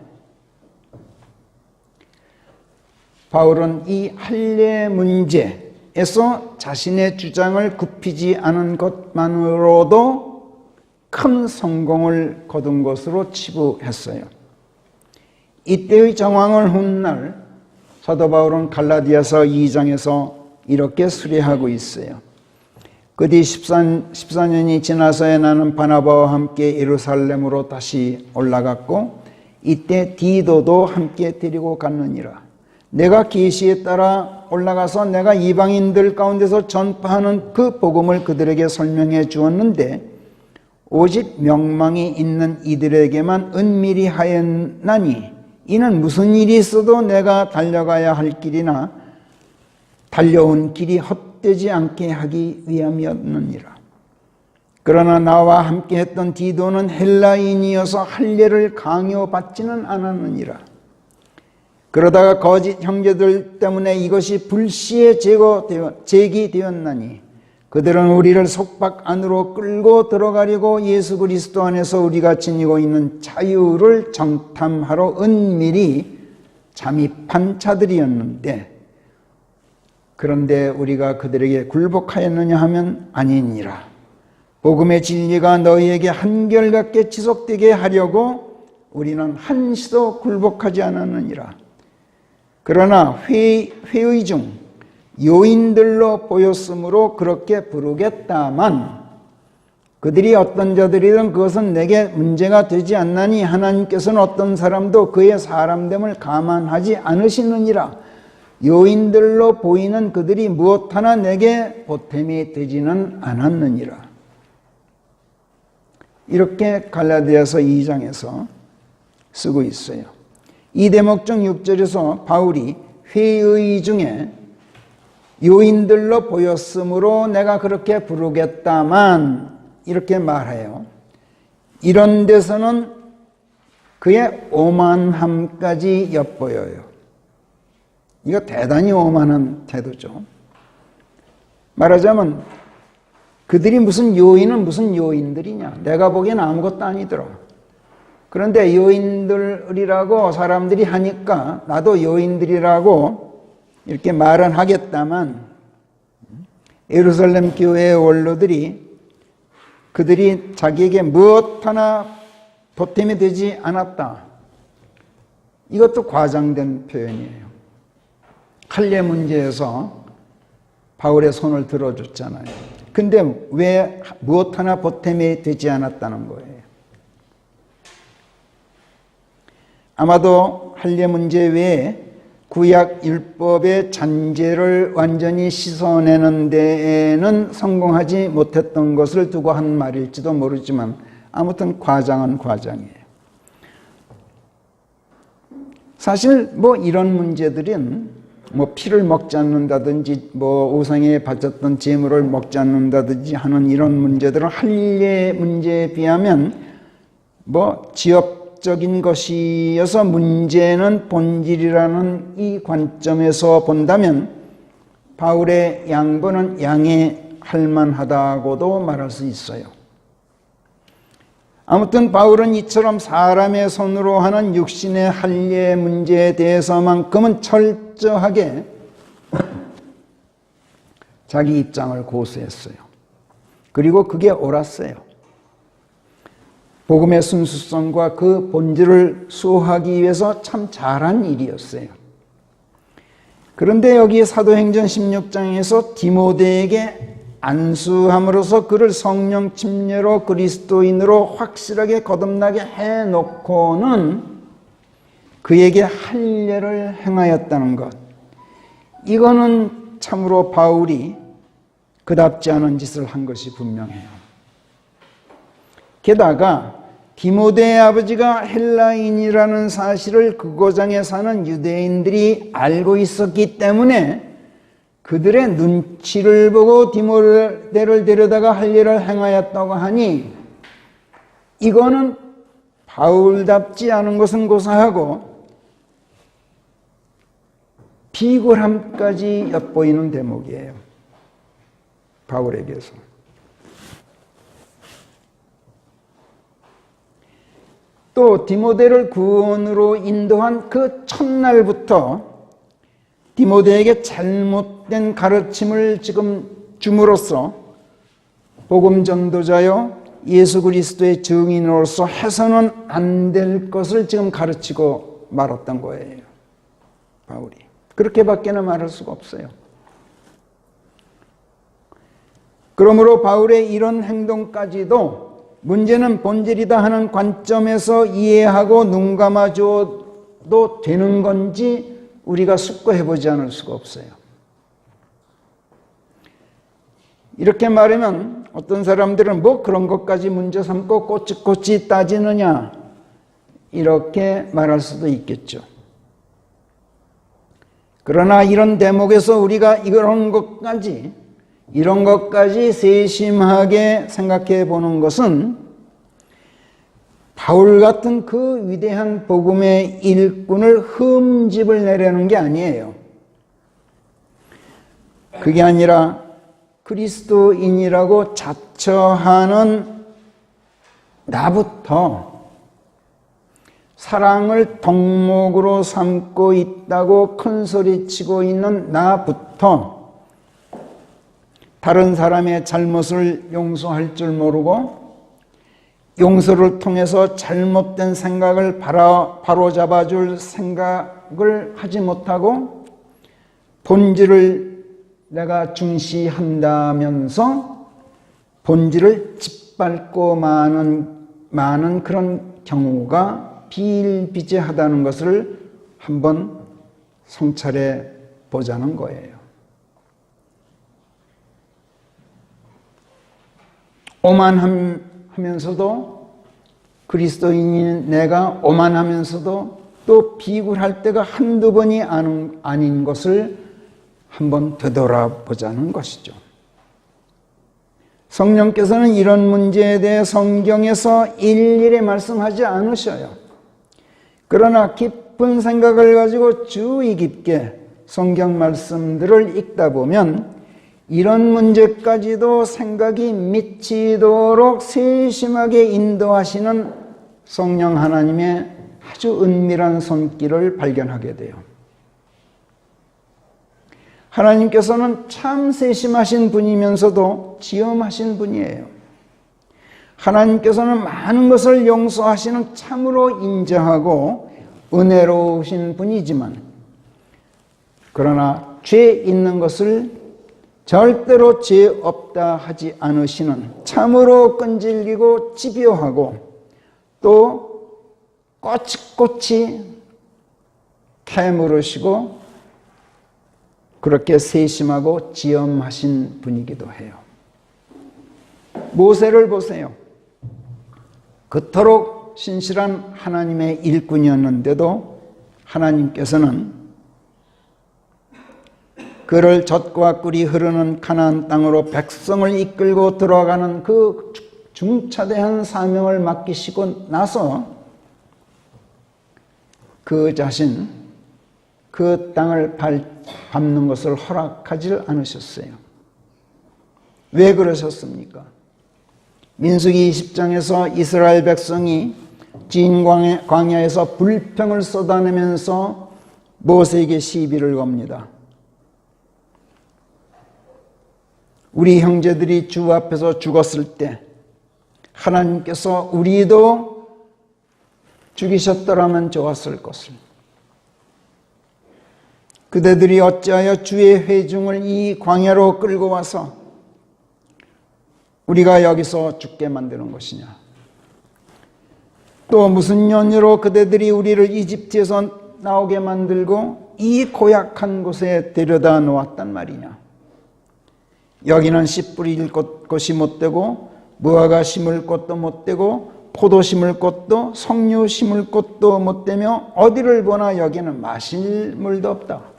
바울은 이 할례 문제, 자신의 주장을 굽히지 않은 것만으로도 큰 성공을 거둔 것으로 치부했어요. 이때의 정황을 훗날 사도 바울은 갈라디아서 2장에서 이렇게 수리하고 있어요. 그 뒤 14년이 지나서야 나는 바나바와 함께 예루살렘으로 다시 올라갔고 이때 디도도 함께 데리고 갔느니라. 내가 계시에 따라 올라가서 내가 이방인들 가운데서 전파하는 그 복음을 그들에게 설명해 주었는데 오직 명망이 있는 이들에게만 은밀히 하였나니 이는 무슨 일이 있어도 내가 달려가야 할 길이나 달려온 길이 헛되지 않게 하기 위함이었느니라. 그러나 나와 함께 했던 디도는 헬라인이어서 할례를 강요받지는 않았느니라. 그러다가 거짓 형제들 때문에 이것이 불시에 제기되었나니 그들은 우리를 속박 안으로 끌고 들어가려고 예수 그리스도 안에서 우리가 지니고 있는 자유를 정탐하러 은밀히 잠입한 자들이었는데 그런데 우리가 그들에게 굴복하였느냐 하면 아니니라. 복음의 진리가 너희에게 한결같게 지속되게 하려고 우리는 한시도 굴복하지 않았느니라. 그러나 회의 중 요인들로 보였으므로 그렇게 부르겠다만 그들이 어떤 자들이든 그것은 내게 문제가 되지 않나니 하나님께서는 어떤 사람도 그의 사람됨을 감안하지 않으시느니라. 요인들로 보이는 그들이 무엇 하나 내게 보탬이 되지는 않았느니라. 이렇게 갈라디아서 2장에서 쓰고 있어요. 이 대목 중 6절에서 바울이 회의 중에 요인들로 보였으므로 내가 그렇게 부르겠다만 이렇게 말해요. 이런 데서는 그의 오만함까지 엿보여요. 이거 대단히 오만한 태도죠. 말하자면 그들이 무슨 요인들이냐. 내가 보기엔 아무것도 아니더라. 그런데 요인들이라고 사람들이 하니까 나도 요인들이라고 이렇게 말은 하겠다만 예루살렘 교회의 원로들이 그들이 자기에게 무엇 하나 보탬이 되지 않았다. 이것도 과장된 표현이에요. 할례 문제에서 바울의 손을 들어줬잖아요. 근데 왜 무엇 하나 보탬이 되지 않았다는 거예요. 아마도 할례 문제 외에 구약 율법의 잔재를 완전히 씻어내는 데에는 성공하지 못했던 것을 두고 한 말일지도 모르지만 아무튼 과장은 과장이에요. 사실 이런 문제들은 피를 먹지 않는다든지 우상에 바쳤던 제물을 먹지 않는다든지 하는 이런 문제들은 할례 문제에 비하면 지엽적인 것이어서 문제는 본질이라는 이 관점에서 본다면 바울의 양보는 양해할 만하다고도 말할 수 있어요. 아무튼 바울은 이처럼 사람의 손으로 하는 육신의 할례 문제에 대해서만큼은 철저하게 자기 입장을 고수했어요. 그리고 그게 옳았어요. 복음의 순수성과 그 본질을 수호하기 위해서 참 잘한 일이었어요. 그런데 여기 사도행전 16장에서 디모데에게 안수함으로써 그를 성령 침례로 그리스도인으로 확실하게 거듭나게 해놓고는 그에게 할례를 행하였다는 것. 이거는 참으로 바울이 그답지 않은 짓을 한 것이 분명해요. 게다가 디모데의 아버지가 헬라인이라는 사실을 그 고장에 사는 유대인들이 알고 있었기 때문에 그들의 눈치를 보고 디모데를 데려다가 할례를 행하였다고 하니 이거는 바울답지 않은 것은 고사하고 비굴함까지 엿보이는 대목이에요. 바울에게서. 또 디모데를 구원으로 인도한 그 첫날부터 디모데에게 잘못된 가르침을 지금 줌으로써 복음 전도자요 예수 그리스도의 증인으로서 해서는 안 될 것을 지금 가르치고 말았던 거예요. 바울이. 그렇게밖에는 말할 수가 없어요. 그러므로 바울의 이런 행동까지도 문제는 본질이다 하는 관점에서 이해하고 눈 감아줘도 되는 건지 우리가 숙고해보지 않을 수가 없어요. 이렇게 말하면 어떤 사람들은 뭐 그런 것까지 문제 삼고 꼬치꼬치 따지느냐 이렇게 말할 수도 있겠죠. 그러나 이런 대목에서 우리가 이런 것까지 세심하게 생각해 보는 것은 바울 같은 그 위대한 복음의 일꾼을 흠집을 내려는 게 아니에요. 그게 아니라 그리스도인이라고 자처하는 나부터 사랑을 덕목으로 삼고 있다고 큰소리치고 있는 나부터 다른 사람의 잘못을 용서할 줄 모르고 용서를 통해서 잘못된 생각을 바로잡아 줄 생각을 하지 못하고 본질을 내가 중시한다면서 본질을 짓밟고 많은 그런 경우가 비일비재하다는 것을 한번 성찰해 보자는 거예요. 오만하면서도 그리스도인인 내가 오만하면서도 또 비굴할 때가 한두 번이 아닌 것을 한번 되돌아보자는 것이죠. 성령께서는 이런 문제에 대해 성경에서 일일이 말씀하지 않으셔요. 그러나 깊은 생각을 가지고 주의 깊게 성경 말씀들을 읽다 보면 이런 문제까지도 생각이 미치도록 세심하게 인도하시는 성령 하나님의 아주 은밀한 손길을 발견하게 돼요. 하나님께서는 참 세심하신 분이면서도 지엄하신 분이에요. 하나님께서는 많은 것을 용서하시는 참으로 인자하고 은혜로우신 분이지만 그러나 죄 있는 것을 절대로 죄 없다 하지 않으시는 참으로 끈질기고 집요하고 또 꼬치꼬치 캐물으시고 그렇게 세심하고 지엄하신 분이기도 해요. 모세를 보세요. 그토록 신실한 하나님의 일꾼이었는데도 하나님께서는 그를 젖과 꿀이 흐르는 가나안 땅으로 백성을 이끌고 들어가는 그 중차대한 사명을 맡기시고 나서 그 자신 그 땅을 밟는 것을 허락하지 않으셨어요. 왜 그러셨습니까? 민수기 20장에서 이스라엘 백성이 진 광야에서 불평을 쏟아내면서 모세에게 시비를 겁니다. 우리 형제들이 주 앞에서 죽었을 때 하나님께서 우리도 죽이셨더라면 좋았을 것을. 그대들이 어찌하여 주의 회중을 이 광야로 끌고 와서 우리가 여기서 죽게 만드는 것이냐. 또 무슨 연유로 그대들이 우리를 이집트에서 나오게 만들고 이 고약한 곳에 데려다 놓았단 말이냐. 여기는 씨 뿌릴 곳이 못되고 무화과 심을 곳도 못되고 포도 심을 곳도 석류 심을 곳도 못되며 어디를 보나 여기는 마실 물도 없다.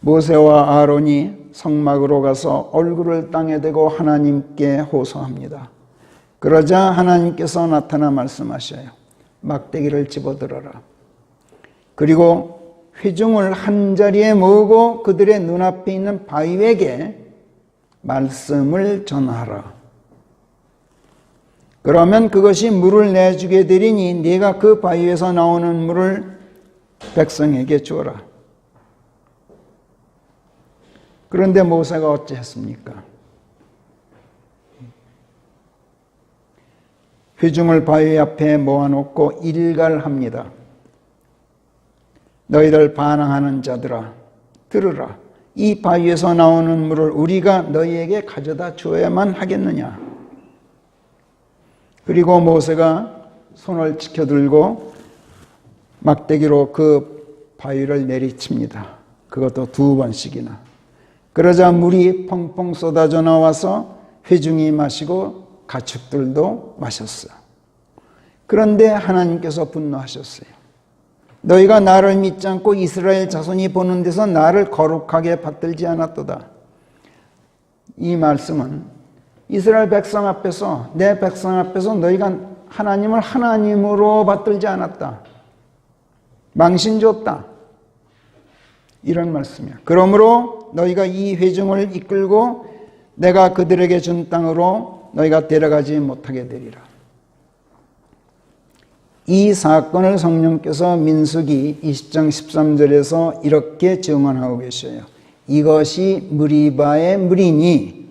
모세와 아론이 성막으로 가서 얼굴을 땅에 대고 하나님께 호소합니다. 그러자 하나님께서 나타나 말씀하셔요. 막대기를 집어들어라. 그리고 회중을 한자리에 모으고 그들의 눈앞에 있는 바위에게 말씀을 전하라. 그러면 그것이 물을 내주게 되리니 네가 그 바위에서 나오는 물을 백성에게 주어라. 그런데 모세가 어찌했습니까? 회중을 바위 앞에 모아놓고 일갈합니다. 너희들 반항하는 자들아, 들으라. 이 바위에서 나오는 물을 우리가 너희에게 가져다 주어야만 하겠느냐? 그리고 모세가 손을 치켜들고 막대기로 그 바위를 내리칩니다. 그것도 2번씩이나. 그러자 물이 펑펑 쏟아져 나와서 회중이 마시고 가축들도 마셨어요. 그런데 하나님께서 분노하셨어요. 너희가 나를 믿지 않고 이스라엘 자손이 보는 데서 나를 거룩하게 받들지 않았도다. 이 말씀은 이스라엘 백성 앞에서, 내 백성 앞에서 너희가 하나님을 하나님으로 받들지 않았다. 망신 줬다. 이런 말씀이야. 그러므로 너희가 이 회중을 이끌고 내가 그들에게 준 땅으로 너희가 데려가지 못하게 되리라. 이 사건을 성령께서 민수기 20장 13절에서 이렇게 증언하고 계셔요. 이것이 무리바의 물이니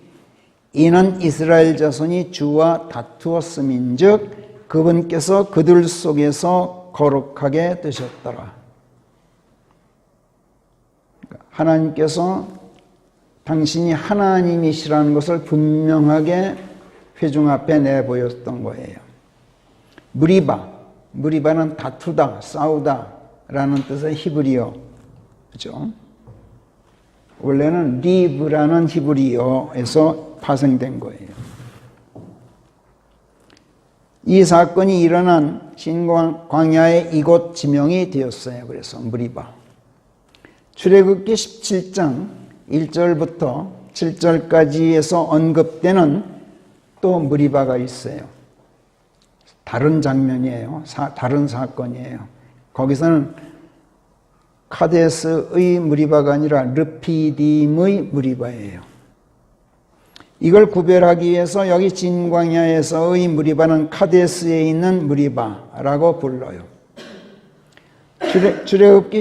이는 이스라엘 자손이 주와 다투었음인즉 그분께서 그들 속에서 거룩하게 되셨더라. 하나님께서 당신이 하나님이시라는 것을 분명하게 회중 앞에 내보였던 거예요. 무리바는 다투다, 싸우다 라는 뜻의 히브리어. 그죠? 원래는 리브라는 히브리어에서 파생된 거예요. 이 사건이 일어난 신광야의 이곳 지명이 되었어요. 그래서 무리바. 출애굽기 17장 1절부터 7절까지에서 언급되는 또 무리바가 있어요. 다른 장면이에요. 다른 사건이에요. 거기서는 카데스의 무리바가 아니라 르피딤의 무리바예요. 이걸 구별하기 위해서 여기 진광야에서의 무리바는 카데스에 있는 무리바라고 불러요. 출애굽기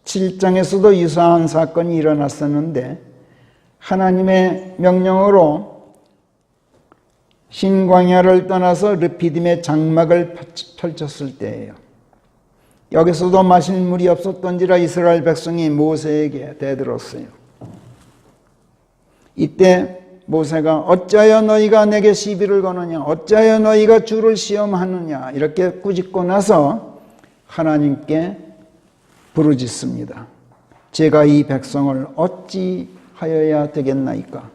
17장에서도 유사한 사건이 일어났었는데 하나님의 명령으로 신광야를 떠나서 르피딤의 장막을 펼쳤을 때예요. 여기서도 마실 물이 없었던지라 이스라엘 백성이 모세에게 대들었어요. 이때 모세가 어찌하여 너희가 내게 시비를 거느냐, 어찌하여 너희가 주를 시험하느냐 이렇게 꾸짖고 나서 하나님께 부르짖습니다. 제가 이 백성을 어찌하여야 되겠나이까?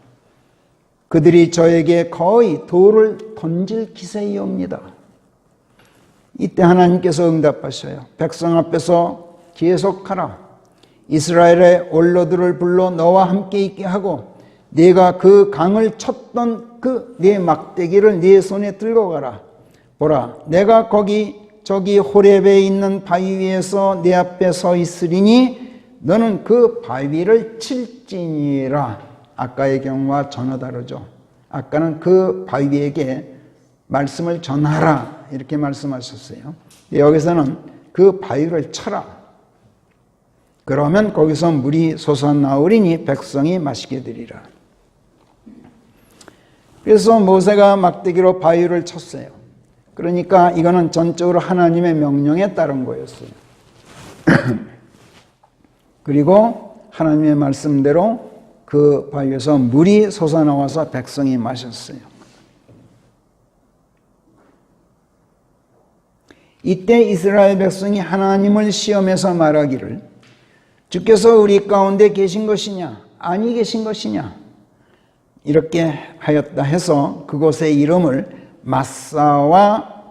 그들이 저에게 거의 돌을 던질 기세이옵니다. 이때 하나님께서 응답하셔요. 백성 앞에서 계속하라. 이스라엘의 원로들을 불러 너와 함께 있게 하고 네가 그 강을 쳤던 그 네 막대기를 네 손에 들고 가라. 보라, 내가 저기 호렙에 있는 바위 위에서 네 앞에 서 있으리니 너는 그 바위를 칠지니라. 아까의 경우와 전혀 다르죠. 아까는 그 바위에게 말씀을 전하라 이렇게 말씀하셨어요. 여기서는 그 바위를 쳐라. 그러면 거기서 물이 솟아나오리니 백성이 마시게 되리라. 그래서 모세가 막대기로 바위를 쳤어요. 그러니까 이거는 전적으로 하나님의 명령에 따른 거였어요. 그리고 하나님의 말씀대로 그 바위에서 물이 솟아나와서 백성이 마셨어요. 이때 이스라엘 백성이 하나님을 시험해서 말하기를 주께서 우리 가운데 계신 것이냐 아니 계신 것이냐 이렇게 하였다 해서 그곳의 이름을 마사와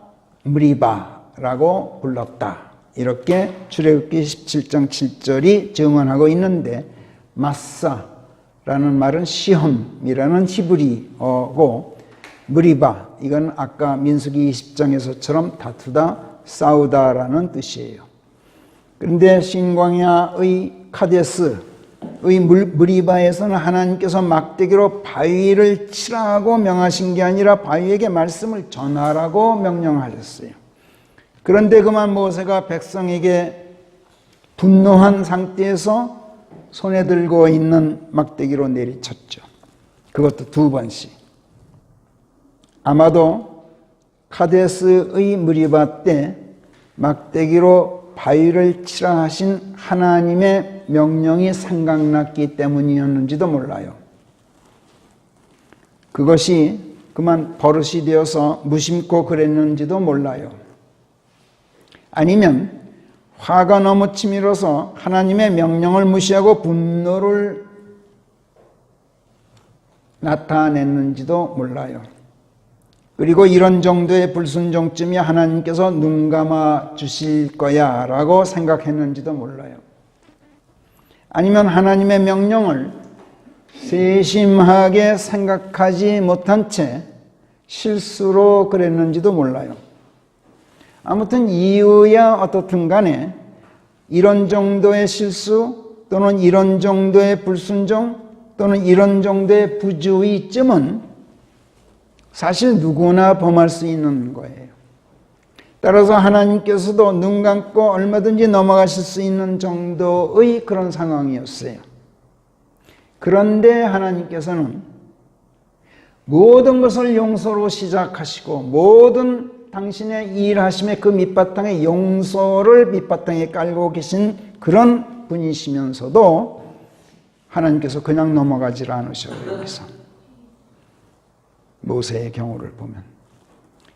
무리바라고 불렀다. 이렇게 출애굽기 17장 7절이 증언하고 있는데 마사라는 말은 시험이라는 히브리어고 무리바 이건 아까 민수기 20장에서처럼 다투다 싸우다라는 뜻이에요. 그런데 신광야의 카데스의 무리바에서는 하나님께서 막대기로 바위를 치라고 명하신 게 아니라 바위에게 말씀을 전하라고 명령하셨어요. 그런데 그만 모세가 백성에게 분노한 상태에서 손에 들고 있는 막대기로 내리쳤죠. 그것도 2번씩. 아마도 카데스의 무리바 때 막대기로 바위를 치라 하신 하나님의 명령이 생각났기 때문이었는지도 몰라요. 그것이 그만 버릇이 되어서 무심코 그랬는지도 몰라요. 아니면 화가 너무 치밀어서 하나님의 명령을 무시하고 분노를 나타냈는지도 몰라요. 그리고 이런 정도의 불순종쯤이 하나님께서 눈 감아 주실 거야 라고 생각했는지도 몰라요. 아니면 하나님의 명령을 세심하게 생각하지 못한 채 실수로 그랬는지도 몰라요. 아무튼 이유야 어떻든 간에 이런 정도의 실수 또는 이런 정도의 불순종 또는 이런 정도의 부주의쯤은 사실 누구나 범할 수 있는 거예요. 따라서 하나님께서도 눈 감고 얼마든지 넘어가실 수 있는 정도의 그런 상황이었어요. 그런데 하나님께서는 모든 것을 용서로 시작하시고 모든 당신의 일하심의 그 밑바탕에 용서를 밑바탕에 깔고 계신 그런 분이시면서도 하나님께서 그냥 넘어가질 않으셔요. 여기서 모세의 경우를 보면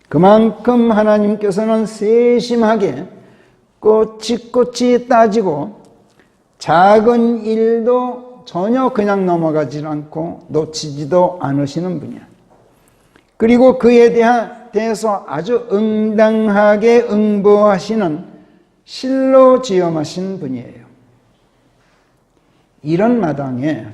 그만큼 하나님께서는 세심하게 꼬치꼬치 따지고 작은 일도 전혀 그냥 넘어가질 않고 놓치지도 않으시는 분이야. 그리고 그에 대해서 아주 응당하게 응보하시는 실로지엄하신 분이에요. 이런 마당에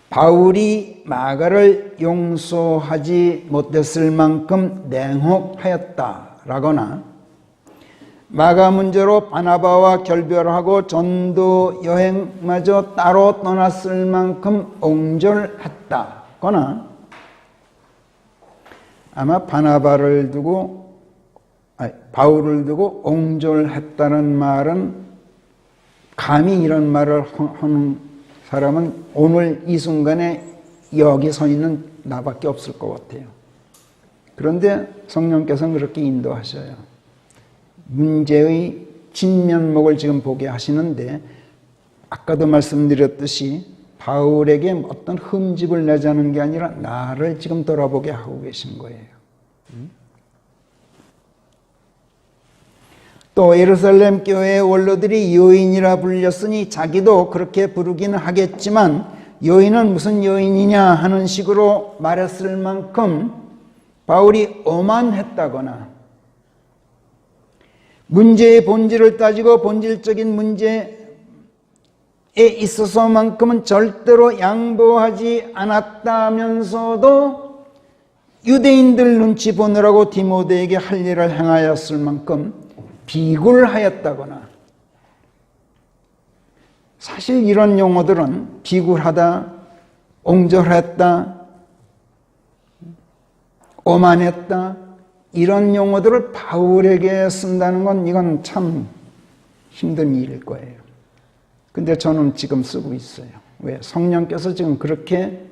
바울이 마가를 용서하지 못했을 만큼 냉혹하였다라거나 마가 문제로 바나바와 결별하고 전도 여행마저 따로 떠났을 만큼 옹졸했다거나 아마 바울을 두고 옹졸했다는 말은 감히 이런 말을 하는 사람은 오늘 이 순간에 여기 서 있는 나밖에 없을 것 같아요. 그런데 성령께서는 그렇게 인도하셔요. 문제의 진면목을 지금 보게 하시는데 아까도 말씀드렸듯이 바울에게 어떤 흠집을 내자는 게 아니라 나를 지금 돌아보게 하고 계신 거예요. 또 예루살렘 교회의 원로들이 여인이라 불렸으니 자기도 그렇게 부르기는 하겠지만 여인은 무슨 여인이냐 하는 식으로 말했을 만큼 바울이 오만했다거나 문제의 본질을 따지고 본질적인 문제에 있어서만큼은 절대로 양보하지 않았다면서도 유대인들 눈치 보느라고 디모데에게 할 일을 행하였을 만큼 비굴하였다거나 사실 이런 용어들은 비굴하다, 옹졸했다, 오만했다 이런 용어들을 바울에게 쓴다는 건 이건 참 힘든 일일 거예요. 근데 저는 지금 쓰고 있어요. 왜? 성령께서 지금 그렇게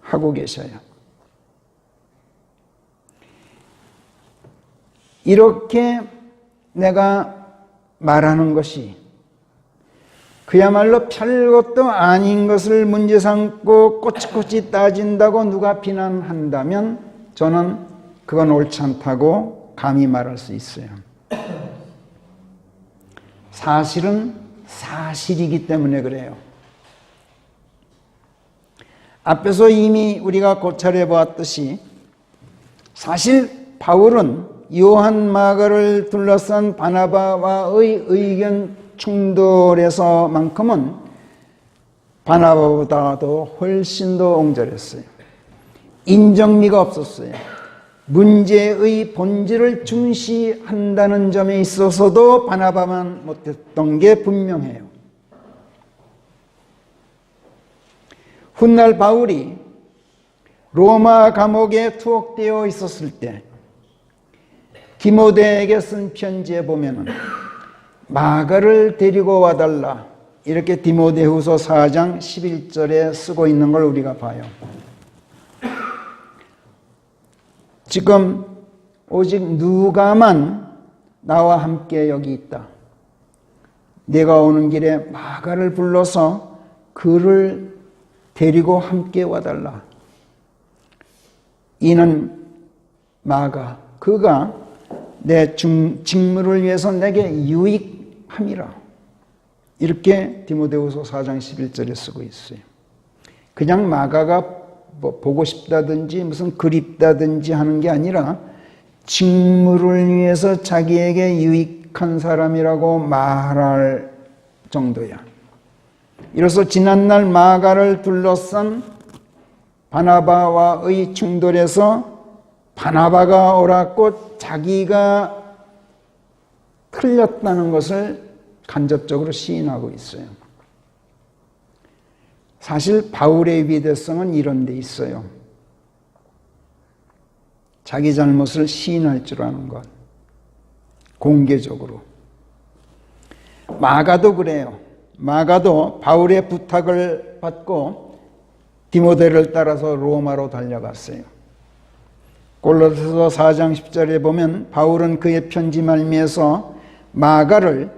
하고 계셔요. 이렇게 내가 말하는 것이 그야말로 별것도 아닌 것을 문제 삼고 꼬치꼬치 따진다고 누가 비난한다면 저는 그건 옳지 않다고 감히 말할 수 있어요. 사실은 사실이기 때문에 그래요. 앞에서 이미 우리가 고찰해 보았듯이 사실 바울은 요한 마가를 둘러싼 바나바와의 의견 충돌에서만큼은 바나바보다도 훨씬 더 옹졸했어요. 인정미가 없었어요. 문제의 본질을 중시한다는 점에 있어서도 바나바만 못했던 게 분명해요. 훗날 바울이 로마 감옥에 투옥되어 있었을 때 디모데에게 쓴 편지에 보면은 마가를 데리고 와달라 이렇게 디모데후서 4장 11절에 쓰고 있는 걸 우리가 봐요. 지금 오직 누가만 나와 함께 여기 있다. 내가 오는 길에 마가를 불러서 그를 데리고 함께 와달라. 이는 마가, 그가 내 직무를 위해서 내게 유익함이라. 이렇게 디모데후서 4장 11절에 쓰고 있어요. 그냥 마가가 뭐 보고 싶다든지 무슨 그립다든지 하는 게 아니라 직무를 위해서 자기에게 유익한 사람이라고 말할 정도야. 이로써 지난날 마가를 둘러싼 바나바와의 충돌에서 바나바가 옳았고 자기가 틀렸다는 것을 간접적으로 시인하고 있어요. 사실 바울의 위대성은 이런 데 있어요. 자기 잘못을 시인할 줄 아는 것. 공개적으로. 마가도 그래요. 마가도 바울의 부탁을 받고 디모데를 따라서 로마로 달려갔어요. 골로새서 4장 10절에 보면 바울은 그의 편지 말미에서 마가를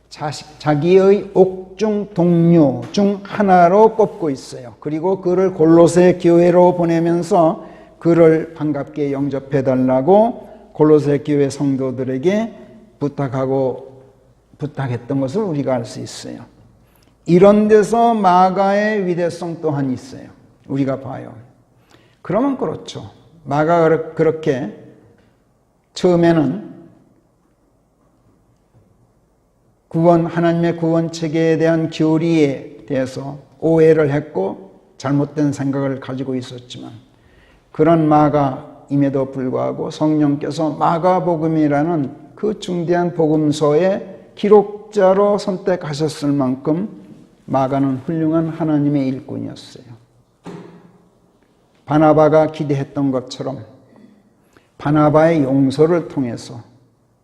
자기의 옥중 동료 중 하나로 꼽고 있어요. 그리고 그를 골로새 교회로 보내면서 그를 반갑게 영접해달라고 골로새 교회 성도들에게 부탁했던 것을 우리가 알 수 있어요. 이런 데서 마가의 위대성 또한 있어요. 우리가 봐요. 그러면 그렇죠. 마가가 그렇게 처음에는 하나님의 구원 체계에 대한 교리에 대해서 오해를 했고 잘못된 생각을 가지고 있었지만 그런 마가임에도 불구하고 성령께서 마가복음이라는 그 중대한 복음서의 기록자로 선택하셨을 만큼 마가는 훌륭한 하나님의 일꾼이었어요. 바나바가 기대했던 것처럼 바나바의 용서를 통해서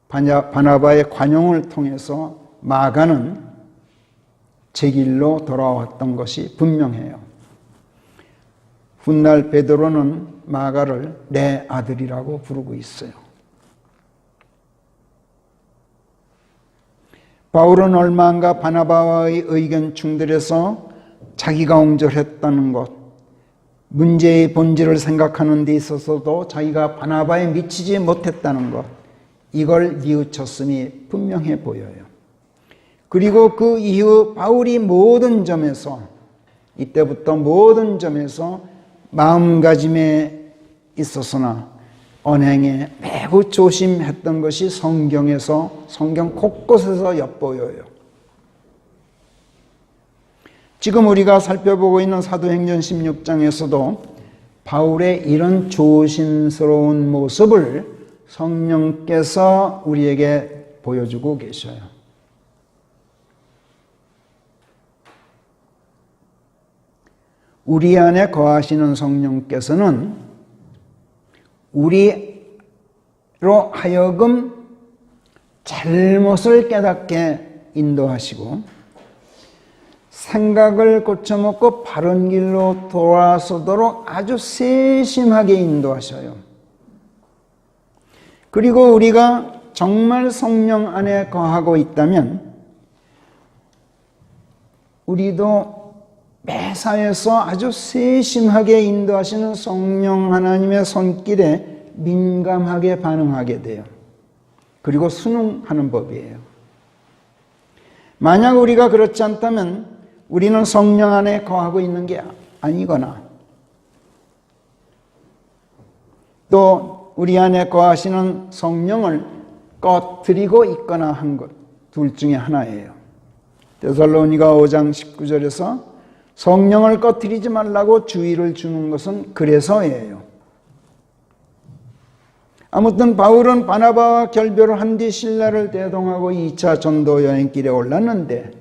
바나바의 관용을 통해서 마가는 제 길로 돌아왔던 것이 분명해요. 훗날 베드로는 마가를 내 아들이라고 부르고 있어요. 바울은 얼마 안가 바나바와의 의견 충돌에서 자기가 옹졸했다는 것, 문제의 본질을 생각하는 데 있어서도 자기가 바나바에 미치지 못했다는 것, 이걸 뉘우쳤음이 분명해 보여요. 그리고 그 이후 바울이 모든 점에서, 이때부터 모든 점에서 마음가짐에 있어서나 언행에 매우 조심했던 것이 성경 곳곳에서 엿보여요. 지금 우리가 살펴보고 있는 사도행전 16장에서도 바울의 이런 조심스러운 모습을 성령께서 우리에게 보여주고 계셔요. 우리 안에 거하시는 성령께서는 우리로 하여금 잘못을 깨닫게 인도하시고 생각을 고쳐먹고 바른 길로 돌아서도록 아주 세심하게 인도하셔요. 그리고 우리가 정말 성령 안에 거하고 있다면 우리도 매사에서 아주 세심하게 인도하시는 성령 하나님의 손길에 민감하게 반응하게 돼요. 그리고 순응하는 법이에요. 만약 우리가 그렇지 않다면 우리는 성령 안에 거하고 있는 게 아니거나 또 우리 안에 거하시는 성령을 꺼뜨리고 있거나 한 것, 둘 중에 하나예요. 데살로니가 5장 19절에서 성령을 꺼뜨리지 말라고 주의를 주는 것은 그래서예요. 아무튼 바울은 바나바와 결별을 한 뒤 신라를 대동하고 2차 전도 여행길에 올랐는데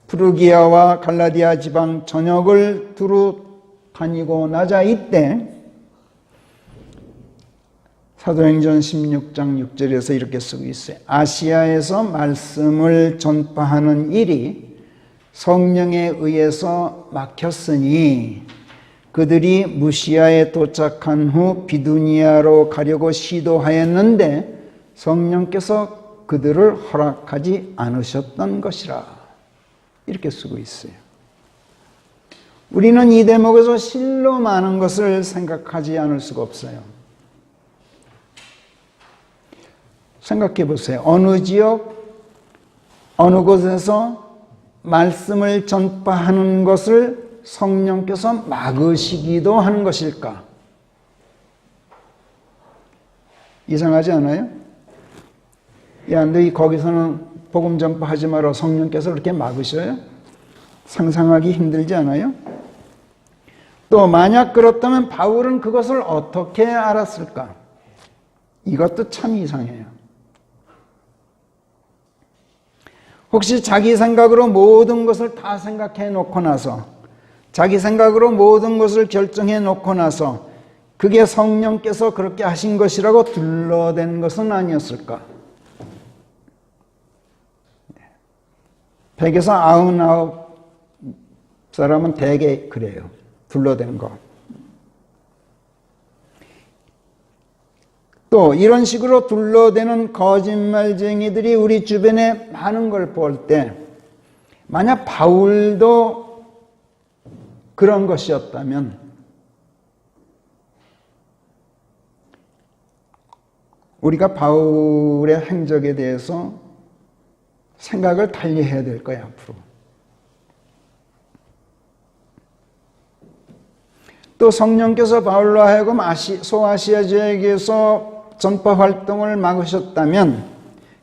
프루기아와 갈라디아 지방 전역을 두루 다니고 나자 이때 사도행전 16장 6절에서 이렇게 쓰고 있어요. 아시아에서 말씀을 전파하는 일이 성령에 의해서 막혔으니 그들이 무시아에 도착한 후 비두니아로 가려고 시도하였는데 성령께서 그들을 허락하지 않으셨던 것이라. 이렇게 쓰고 있어요. 우리는 이 대목에서 실로 많은 것을 생각하지 않을 수가 없어요. 생각해 보세요. 어느 지역, 어느 곳에서 말씀을 전파하는 것을 성령께서 막으시기도 하는 것일까? 이상하지 않아요? 야, 너희 거기서는 복음 전파하지 마라. 성령께서 그렇게 막으셔요? 상상하기 힘들지 않아요? 또 만약 그렇다면 바울은 그것을 어떻게 알았을까? 이것도 참 이상해요. 혹시 자기 생각으로 모든 것을 다 생각해 놓고 나서, 자기 생각으로 모든 것을 결정해 놓고 나서 그게 성령께서 그렇게 하신 것이라고 둘러댄 것은 아니었을까? 100에서 99사람은 대개 그래요. 둘러댄 거. 또 이런 식으로 둘러대는 거짓말쟁이들이 우리 주변에 많은 걸 볼 때 만약 바울도 그런 것이었다면 우리가 바울의 행적에 대해서 생각을 달리 해야 될 거야, 앞으로. 또 성령께서 바울로 하여금 소아시아 지역에서 전파 활동을 막으셨다면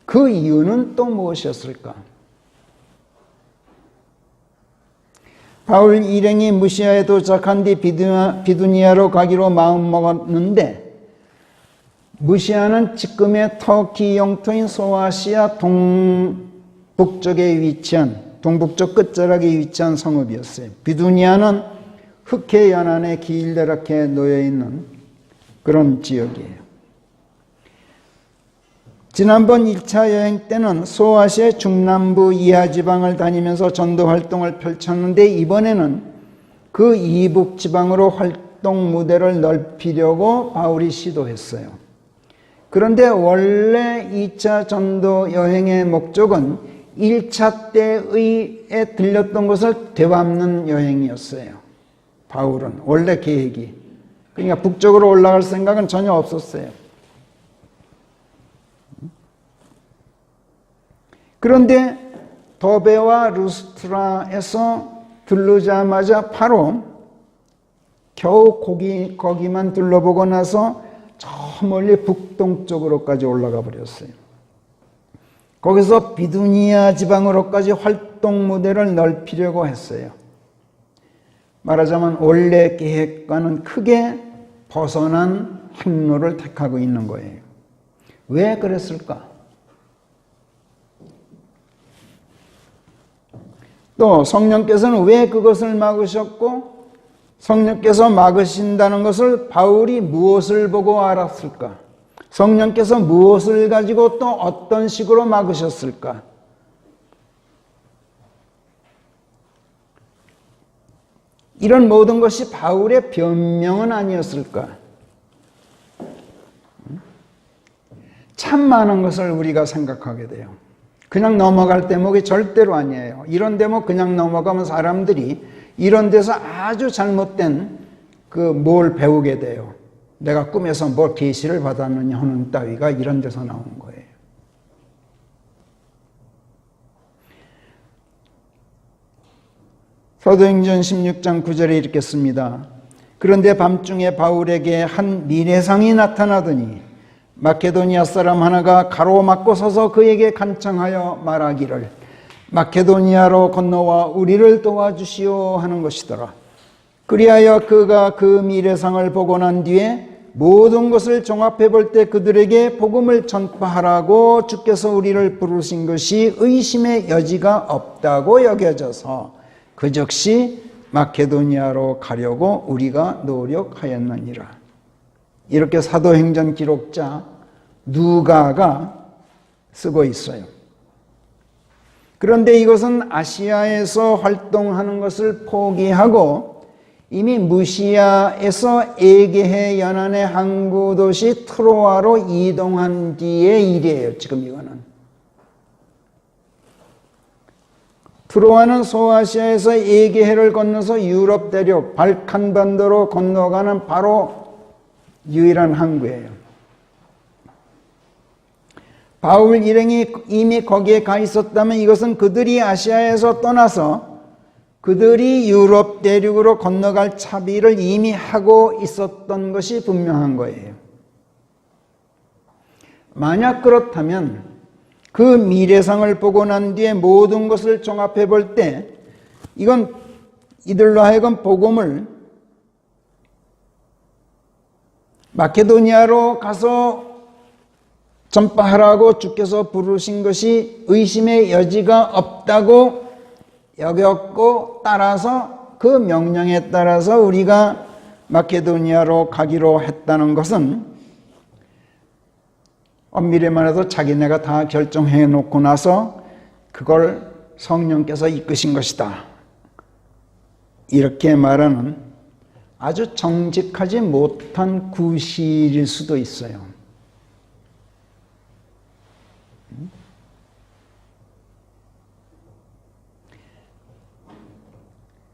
그 이유는 또 무엇이었을까? 바울 일행이 무시아에 도착한 뒤 비두니아로 가기로 마음먹었는데 무시아는 지금의 터키 영토인 소아시아 동북쪽에 위치한, 동북쪽 끝자락에 위치한 성읍이었어요. 비두니아는 흑해 연안에 길다랗게 놓여있는 그런 지역이에요. 지난번 1차 여행 때는 소아시아의 중남부 이하 지방을 다니면서 전도 활동을 펼쳤는데 이번에는 그 이북 지방으로 활동 무대를 넓히려고 바울이 시도했어요. 그런데 원래 2차 전도 여행의 목적은 1차 때에 들렸던 것을 되밟는 여행이었어요. 바울은 원래 계획이. 그러니까 북쪽으로 올라갈 생각은 전혀 없었어요. 그런데 더베와 루스트라에서 들르자마자 바로 겨우 거기만 둘러보고 나서 저 멀리 북동쪽으로까지 올라가 버렸어요. 거기서 비두니아 지방으로까지 활동 무대를 넓히려고 했어요. 말하자면 원래 계획과는 크게 벗어난 행로를 택하고 있는 거예요. 왜 그랬을까? 또 성령께서는 왜 그것을 막으셨고 성령께서 막으신다는 것을 바울이 무엇을 보고 알았을까? 성령께서 무엇을 가지고 또 어떤 식으로 막으셨을까? 이런 모든 것이 바울의 변명은 아니었을까? 참 많은 것을 우리가 생각하게 돼요. 그냥 넘어갈 대목이 절대로 아니에요. 이런 대목 그냥 넘어가면 사람들이 이런 데서 아주 잘못된 뭘 배우게 돼요. 내가 꿈에서 뭘 계시를 받았느냐 하는 따위가 이런 데서 나오는 거예요. 사도행전 16장 9절에 이렇게 씁니다. 그런데 밤중에 바울에게 한 미래상이 나타나더니 마케도니아 사람 하나가 가로막고 서서 그에게 간청하여 말하기를 마케도니아로 건너와 우리를 도와주시오 하는 것이더라. 그리하여 그가 그 미래상을 보고 난 뒤에 모든 것을 종합해 볼 때 그들에게 복음을 전파하라고 주께서 우리를 부르신 것이 의심의 여지가 없다고 여겨져서 그 즉시 마케도니아로 가려고 우리가 노력하였느니라. 이렇게 사도행전 기록자 누가가 쓰고 있어요. 그런데 이것은 아시아에서 활동하는 것을 포기하고 이미 무시아에서 에게해 연안의 항구 도시 트로아로 이동한 뒤의 일이에요. 지금 이거는. 트로아는 소아시아에서 에게해를 건너서 유럽 대륙 발칸 반도로 건너가는 바로 유일한 항구예요. 바울 일행이 이미 거기에 가 있었다면 이것은 그들이 아시아에서 떠나서 그들이 유럽 대륙으로 건너갈 차비를 이미 하고 있었던 것이 분명한 거예요. 만약 그렇다면 그 미래상을 보고 난 뒤에 모든 것을 종합해 볼 때 이건 이들로 하여금 복음을 마케도니아로 가서 전파하라고 주께서 부르신 것이 의심의 여지가 없다고 여겼고 따라서 그 명령에 따라서 우리가 마케도니아로 가기로 했다는 것은 엄밀히 말해서 자기네가 다 결정해 놓고 나서 그걸 성령께서 이끄신 것이다. 이렇게 말하는 아주 정직하지 못한 구실일 수도 있어요.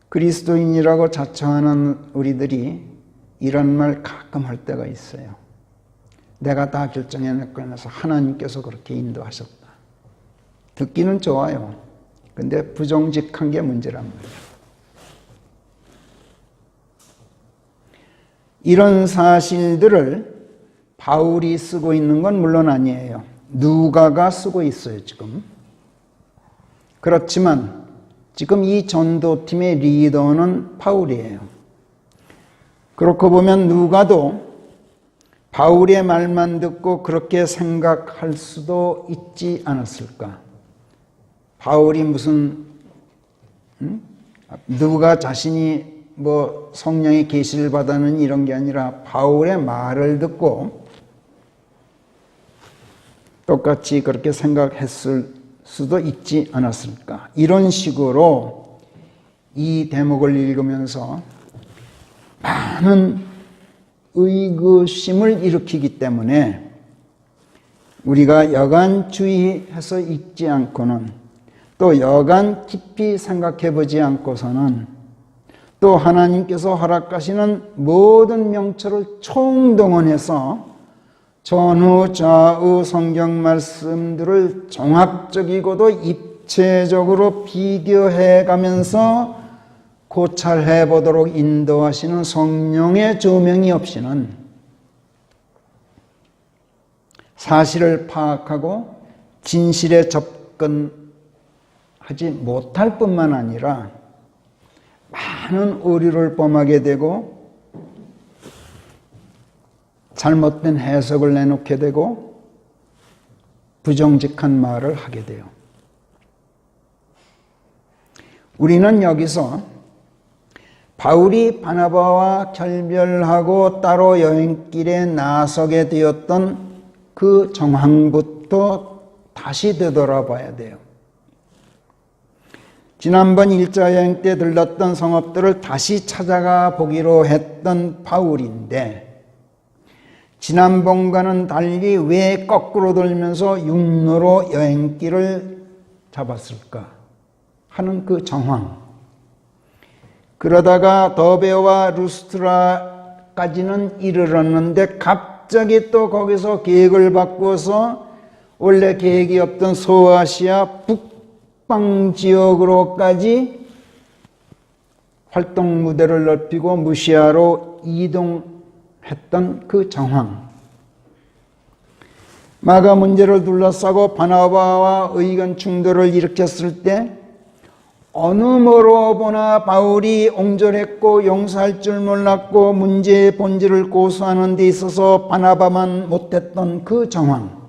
그리스도인이라고 자처하는 우리들이 이런 말 가끔 할 때가 있어요. 내가 다 결정해놓고 나서 하나님께서 그렇게 인도하셨다. 듣기는 좋아요. 근데 부정직한 게 문제란 말이에요. 이런 사실들을 바울이 쓰고 있는 건 물론 아니에요. 누가가 쓰고 있어요, 지금. 그렇지만 지금 이 전도팀의 리더는 바울이에요. 그렇고 보면 누가도 바울의 말만 듣고 그렇게 생각할 수도 있지 않았을까? 바울이 무슨 누가 자신이 뭐 성령의 계시를 받아는 이런 게 아니라 바울의 말을 듣고 똑같이 그렇게 생각했을 수도 있지 않았을까? 이런 식으로 이 대목을 읽으면서 많은 의구심을 일으키기 때문에 우리가 여간 주의해서 읽지 않고는 또 여간 깊이 생각해 보지 않고서는 또 하나님께서 허락하시는 모든 명철을 총동원해서 전후 좌우 성경 말씀들을 종합적이고도 입체적으로 비교해 가면서 고찰해 보도록 인도하시는 성령의 조명이 없이는 사실을 파악하고 진실에 접근하지 못할 뿐만 아니라 많은 오류를 범하게 되고 잘못된 해석을 내놓게 되고 부정직한 말을 하게 돼요. 우리는 여기서 바울이 바나바와 결별하고 따로 여행길에 나서게 되었던 그 정황부터 다시 되돌아봐야 돼요. 지난번 1차 여행 때 들렀던 성읍들을 다시 찾아가 보기로 했던 바울인데 지난번과는 달리 왜 거꾸로 돌면서 육로로 여행길을 잡았을까 하는 그 정황. 그러다가 더베와 루스트라까지는 이르렀는데 갑자기 또 거기서 계획을 바꿔서 원래 계획이 없던 소아시아 북방 지역으로까지 활동 무대를 넓히고 무시아로 이동했던 그 정황. 마가 문제를 둘러싸고 바나바와 의견 충돌을 일으켰을 때 어느 뭐로 보나 바울이 옹졸했고 용서할 줄 몰랐고 문제의 본질을 고수하는 데 있어서 바나바만 못했던 그 정황.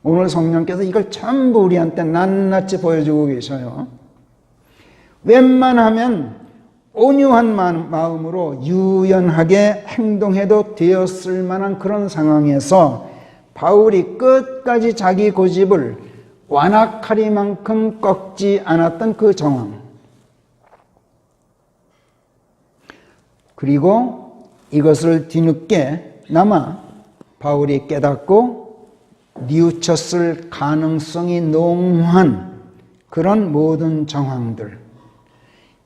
오늘 성령께서 이걸 전부 우리한테 낱낱이 보여주고 계셔요. 웬만하면 온유한 마음으로 유연하게 행동해도 되었을 만한 그런 상황에서 바울이 끝까지 자기 고집을 완악하리만큼 꺾지 않았던 그 정황. 그리고 이것을 뒤늦게 남아 바울이 깨닫고 뉘우쳤을 가능성이 농후한 그런 모든 정황들,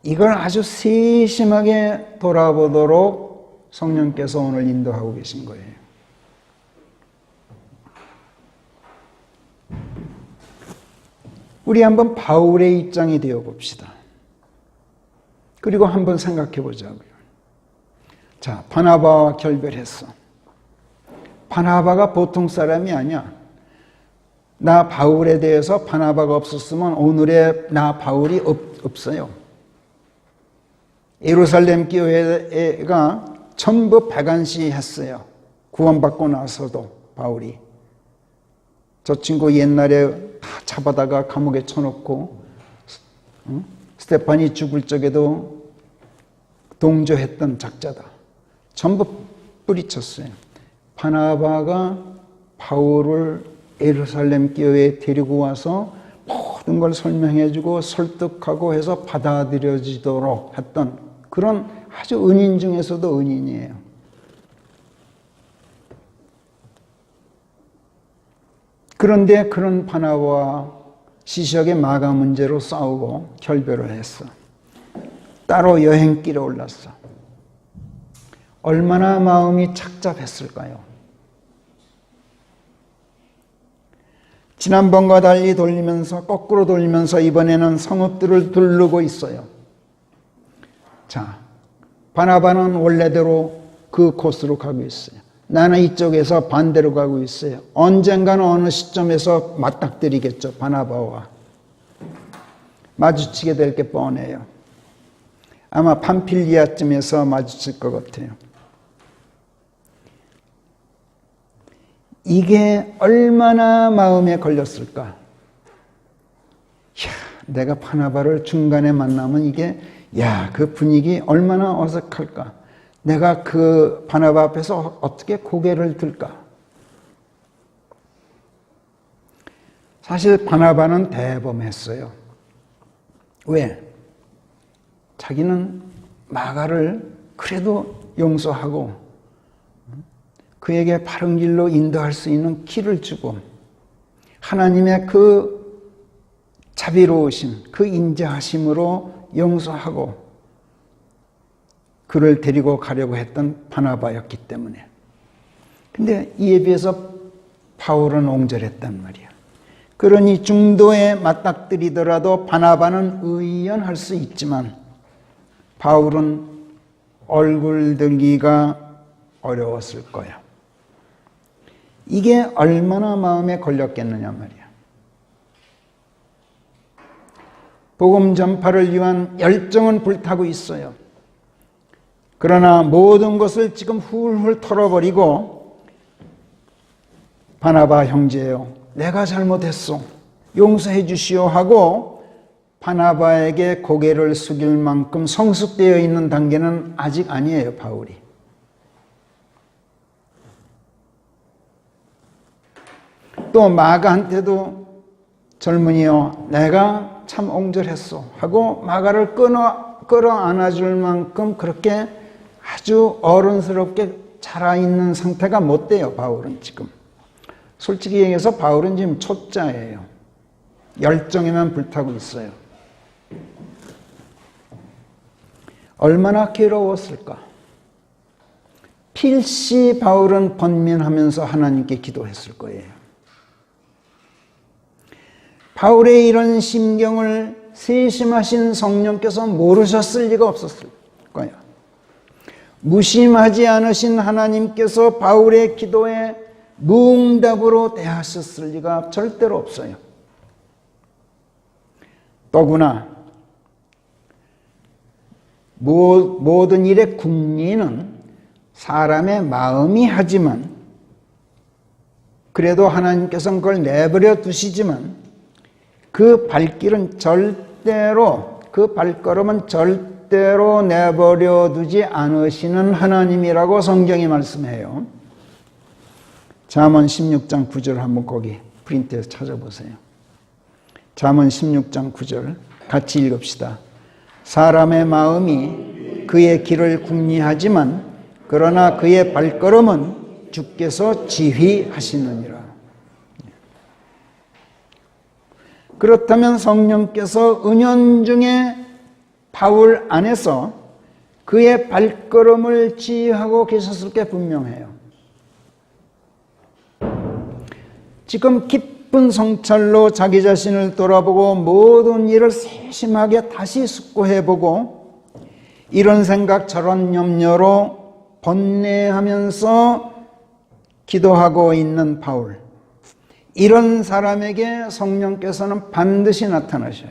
이걸 아주 세심하게 돌아보도록 성령께서 오늘 인도하고 계신 거예요. 우리 한번 바울의 입장이 되어 봅시다. 그리고 한번 생각해 보자고요. 자, 바나바와 결별했어. 바나바가 보통 사람이 아니야. 나 바울에 대해서 바나바가 없었으면 오늘의 나 바울이 없어요. 예루살렘 교회가 전부 배관시 했어요. 구원받고 나서도 바울이. 저 친구 옛날에 다 잡아다가 감옥에 쳐놓고 스테판이 죽을 적에도 동조했던 작자다. 전부 뿌리쳤어요. 바나바가 바울을 예루살렘 교회에 데리고 와서 모든 걸 설명해주고 설득하고 해서 받아들여지도록 했던 그런 아주 은인 중에서도 은인이에요. 그런데 그런 바나바와 시적의 마가 문제로 싸우고 결별을 했어. 따로 여행길에 올랐어. 얼마나 마음이 착잡했을까요? 지난번과 달리 거꾸로 돌리면서 이번에는 성읍들을 두르고 있어요. 자, 바나바는 원래대로 그 코스로 가고 있어요. 나는 이쪽에서 반대로 가고 있어요. 언젠가는 어느 시점에서 맞닥뜨리겠죠. 바나바와 마주치게 될 게 뻔해요. 아마 팜필리아쯤에서 마주칠 것 같아요. 이게 얼마나 마음에 걸렸을까? 야, 내가 바나바를 중간에 만나면 이게 그 분위기 얼마나 어색할까? 내가 그 바나바 앞에서 어떻게 고개를 들까? 사실 바나바는 대범했어요. 왜? 자기는 마가를 그래도 용서하고 그에게 바른 길로 인도할 수 있는 길을 주고 하나님의 그 자비로우심, 그 인자하심으로 용서하고 그를 데리고 가려고 했던 바나바였기 때문에. 근데 이에 비해서 바울은 옹졸했단 말이야. 그러니 중도에 맞닥뜨리더라도 바나바는 의연할 수 있지만 바울은 얼굴 들기가 어려웠을 거야. 이게 얼마나 마음에 걸렸겠느냐 말이야. 복음 전파를 위한 열정은 불타고 있어요. 그러나 모든 것을 지금 훌훌 털어버리고 바나바 형제요, 내가 잘못했소. 용서해 주시오 하고 바나바에게 고개를 숙일 만큼 성숙되어 있는 단계는 아직 아니에요, 바울이. 또 마가한테도 젊은이여, 내가 참 옹졸했소 하고 마가를 끌어안아줄 만큼 그렇게 아주 어른스럽게 자라있는 상태가 못 돼요, 바울은 지금. 솔직히 얘기해서 바울은 지금 초짜예요. 열정에만 불타고 있어요. 얼마나 괴로웠을까? 필시 바울은 번민하면서 하나님께 기도했을 거예요. 바울의 이런 심경을 세심하신 성령께서 모르셨을 리가 없었을 거야. 무심하지 않으신 하나님께서 바울의 기도에 무응답으로 대하셨을 리가 절대로 없어요. 더구나 모든 일의 궁리는 사람의 마음이 하지만 그래도 하나님께서는 그걸 내버려 두시지만 그 발길은 절대로, 그 발걸음은 절대로 내버려 두지 않으시는 하나님이라고 성경이 말씀해요. 잠언 16장 9절 한번 거기 프린트해서 찾아보세요. 잠언 16장 9절 같이 읽읍시다. 사람의 마음이 그의 길을 궁리하지만 그러나 그의 발걸음은 주께서 지휘하시느니라. 그렇다면 성령께서 은연중에 바울 안에서 그의 발걸음을 지휘하고 계셨을 게 분명해요. 지금 깊은 성찰로 자기 자신을 돌아보고 모든 일을 세심하게 다시 숙고해보고 이런 생각 저런 염려로 번뇌하면서 기도하고 있는 바울, 이런 사람에게 성령께서는 반드시 나타나셔요.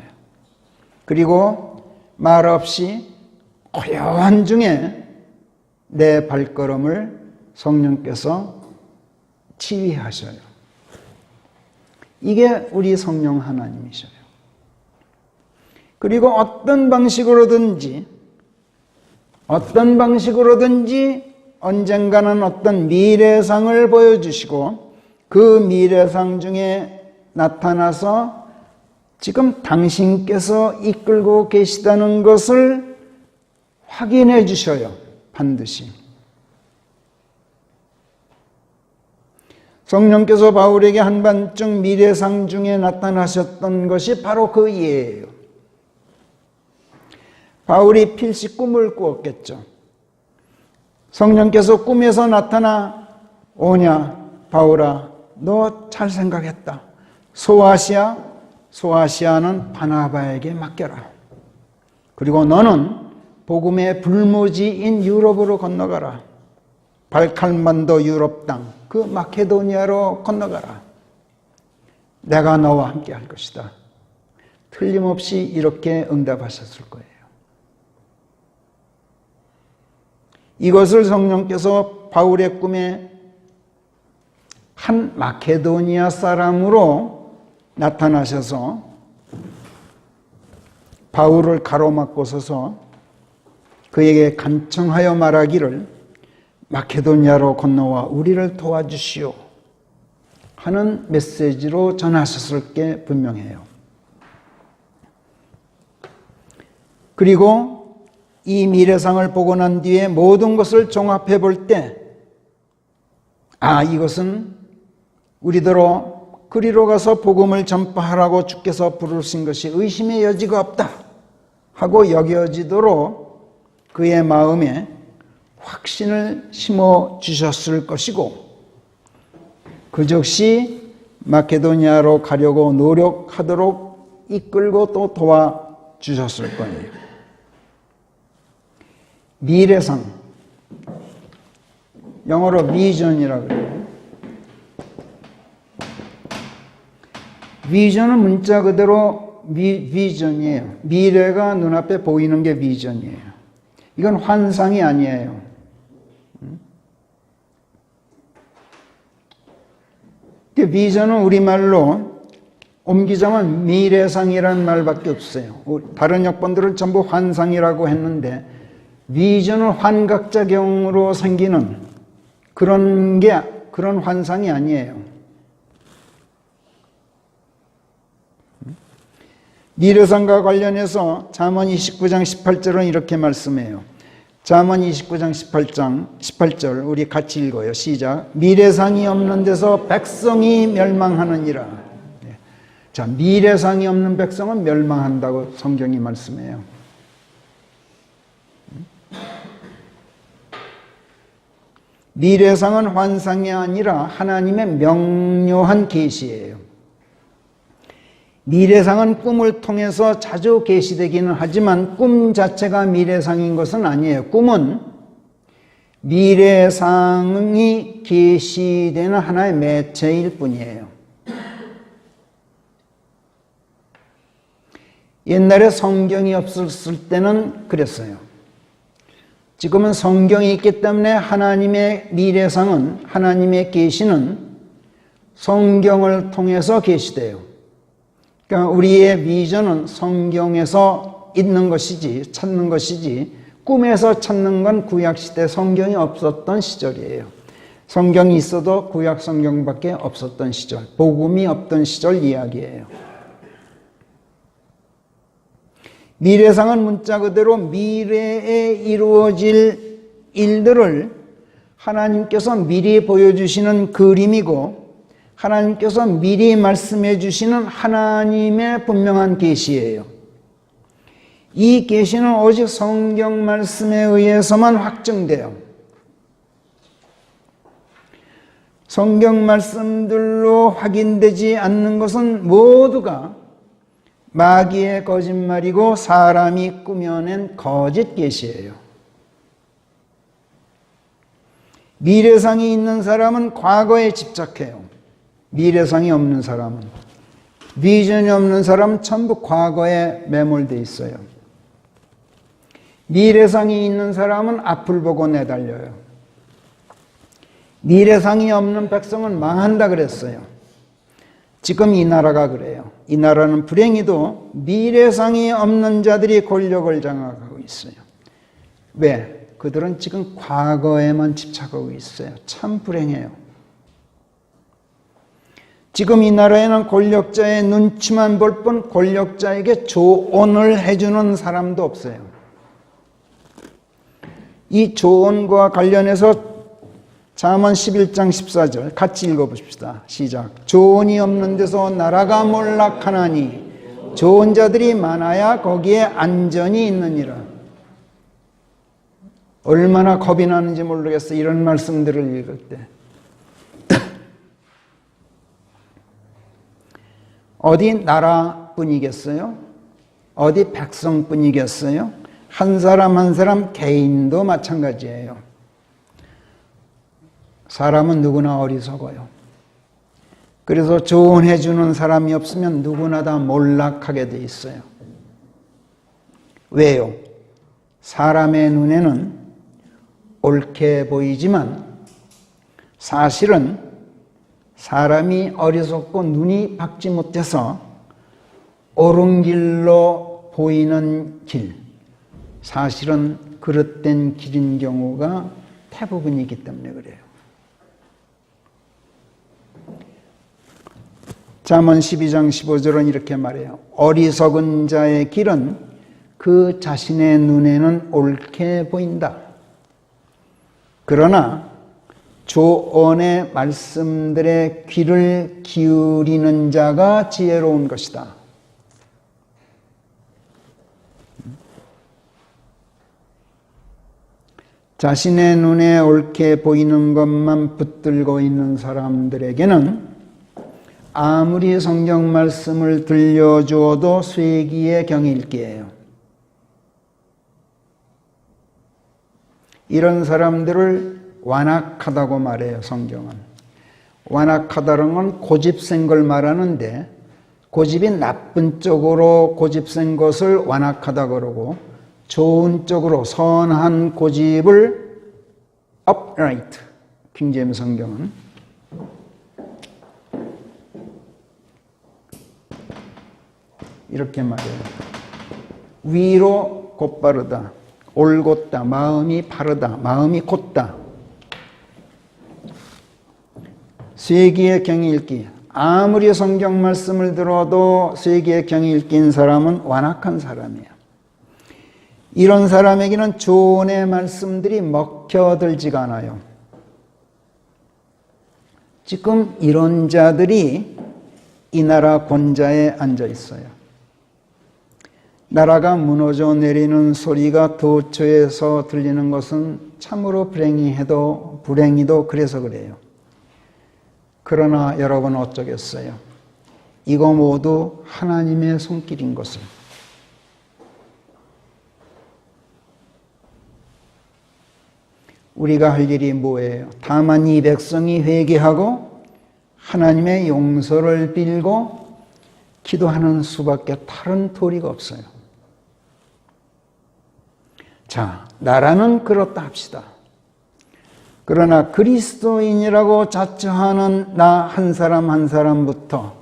그리고 말없이 고요한 중에 내 발걸음을 성령께서 지휘하셔요. 이게 우리 성령 하나님이셔요. 그리고 어떤 방식으로든지 언젠가는 어떤 미래상을 보여주시고 그 미래상 중에 나타나서 지금 당신께서 이끌고 계시다는 것을 확인해 주셔요. 반드시. 성령께서 바울에게 한밤중 미래상 중에 나타나셨던 것이 바로 그 예예요. 바울이 필시 꿈을 꾸었겠죠. 성령께서 꿈에서 나타나 오냐 바울아 너 잘 생각했다. 소아시아는 바나바에게 맡겨라. 그리고 너는 복음의 불모지인 유럽으로 건너가라. 발칼만도 유럽 땅, 그 마케도니아로 건너가라. 내가 너와 함께 할 것이다. 틀림없이 이렇게 응답하셨을 거예요. 이것을 성령께서 바울의 꿈에 한 마케도니아 사람으로 나타나셔서 바울을 가로막고 서서 그에게 간청하여 말하기를 마케도니아로 건너와 우리를 도와주시오 하는 메시지로 전하셨을 게 분명해요. 그리고 이 미래상을 보고 난 뒤에 모든 것을 종합해 볼 때 이것은 우리더러 그리로 가서 복음을 전파하라고 주께서 부르신 것이 의심의 여지가 없다 하고 여겨지도록 그의 마음에 확신을 심어 주셨을 것이고 그 즉시 마케도니아로 가려고 노력하도록 이끌고 또 도와주셨을 거예요. 미래상, 영어로 비전이라고 그래요. 비전은 문자 그대로 비전이에요. 미래가 눈앞에 보이는 게 비전이에요. 이건 환상이 아니에요. 비전은 우리말로 옮기자면 미래상이라는 말밖에 없어요. 다른 역본들은 전부 환상이라고 했는데 비전은 환각작용으로 생기는 그런 환상이 아니에요. 미래상과 관련해서 잠언 29장 18절은 이렇게 말씀해요. 잠언 29장 18절 우리 같이 읽어요. 시작. 미래상이 없는 데서 백성이 멸망하느니라. 자, 미래상이 없는 백성은 멸망한다고 성경이 말씀해요. 미래상은 환상이 아니라 하나님의 명료한 계시예요. 미래상은 꿈을 통해서 자주 계시되기는 하지만 꿈 자체가 미래상인 것은 아니에요. 꿈은 미래상이 계시되는 하나의 매체일 뿐이에요. 옛날에 성경이 없었을 때는 그랬어요. 지금은 성경이 있기 때문에 하나님의 미래상은, 하나님의 계시는 성경을 통해서 계시돼요. 그러니까 우리의 비전은 성경에서 있는 것이지, 찾는 것이지, 꿈에서 찾는 건 구약시대 성경이 없었던 시절이에요. 성경이 있어도 구약 성경밖에 없었던 시절, 복음이 없던 시절 이야기예요. 미래상은 문자 그대로 미래에 이루어질 일들을 하나님께서 미리 보여주시는 그림이고 하나님께서 미리 말씀해 주시는 하나님의 분명한 계시예요. 이 계시는 오직 성경 말씀에 의해서만 확증돼요. 성경 말씀들로 확인되지 않는 것은 모두가 마귀의 거짓말이고 사람이 꾸며낸 거짓 계시예요. 미래상이 있는 사람은 과거에 집착해요. 미래상이 없는 사람은, 비전이 없는 사람은 전부 과거에 매몰되어 있어요. 미래상이 있는 사람은 앞을 보고 내달려요. 미래상이 없는 백성은 망한다 그랬어요. 지금 이 나라가 그래요. 이 나라는 불행히도 미래상이 없는 자들이 권력을 장악하고 있어요. 왜? 그들은 지금 과거에만 집착하고 있어요. 참 불행해요. 지금 이 나라에는 권력자의 눈치만 볼 뿐 권력자에게 조언을 해주는 사람도 없어요. 이 조언과 관련해서 잠언 11장 14절 같이 읽어보십시다. 시작. 조언이 없는 데서 나라가 몰락하나니 좋은 자들이 많아야 거기에 안전이 있느니라. 얼마나 겁이 나는지 모르겠어요. 이런 말씀들을 읽을 때. 어디 나라뿐이겠어요? 어디 백성뿐이겠어요? 한 사람 한 사람 개인도 마찬가지예요. 사람은 누구나 어리석어요. 그래서 조언해 주는 사람이 없으면 누구나 다 몰락하게 돼 있어요. 왜요? 사람의 눈에는 옳게 보이지만 사실은 사람이 어리석고 눈이 밝지 못해서 옳은 길로 보이는 길, 사실은 그릇된 길인 경우가 대부분이기 때문에 그래요. 잠언 12장 15절은 이렇게 말해요. 어리석은 자의 길은 그 자신의 눈에는 옳게 보인다. 그러나 조언의 말씀들의 귀를 기울이는 자가 지혜로운 것이다. 자신의 눈에 옳게 보이는 것만 붙들고 있는 사람들에게는 아무리 성경 말씀을 들려주어도 쇠기의 경일기예요. 이런 사람들을 완악하다고 말해요. 성경은. 완악하다는 건 고집센 걸 말하는데 고집이 나쁜 쪽으로 고집센 것을 완악하다 그러고 좋은 쪽으로 선한 고집을 upright, 킹제임스 성경은 이렇게 말해요. 위로 곧바르다, 올곧다, 마음이 바르다, 마음이 곧다. 쇠기의 경이 읽기. 아무리 성경 말씀을 들어도 쇠기의 경이 읽긴 사람은 완악한 사람이에요. 이런 사람에게는 조언의 말씀들이 먹혀들지가 않아요. 지금 이런 자들이 이 나라 권좌에 앉아 있어요. 나라가 무너져 내리는 소리가 도처에서 들리는 것은 참으로 불행히도 그래서 그래요. 그러나 여러분 어쩌겠어요? 이거 모두 하나님의 손길인 것을. 우리가 할 일이 뭐예요? 다만 이 백성이 회개하고 하나님의 용서를 빌고 기도하는 수밖에 다른 도리가 없어요. 자, 나라는 그렇다 합시다. 그러나 그리스도인이라고 자처하는 나 한 사람 한 사람부터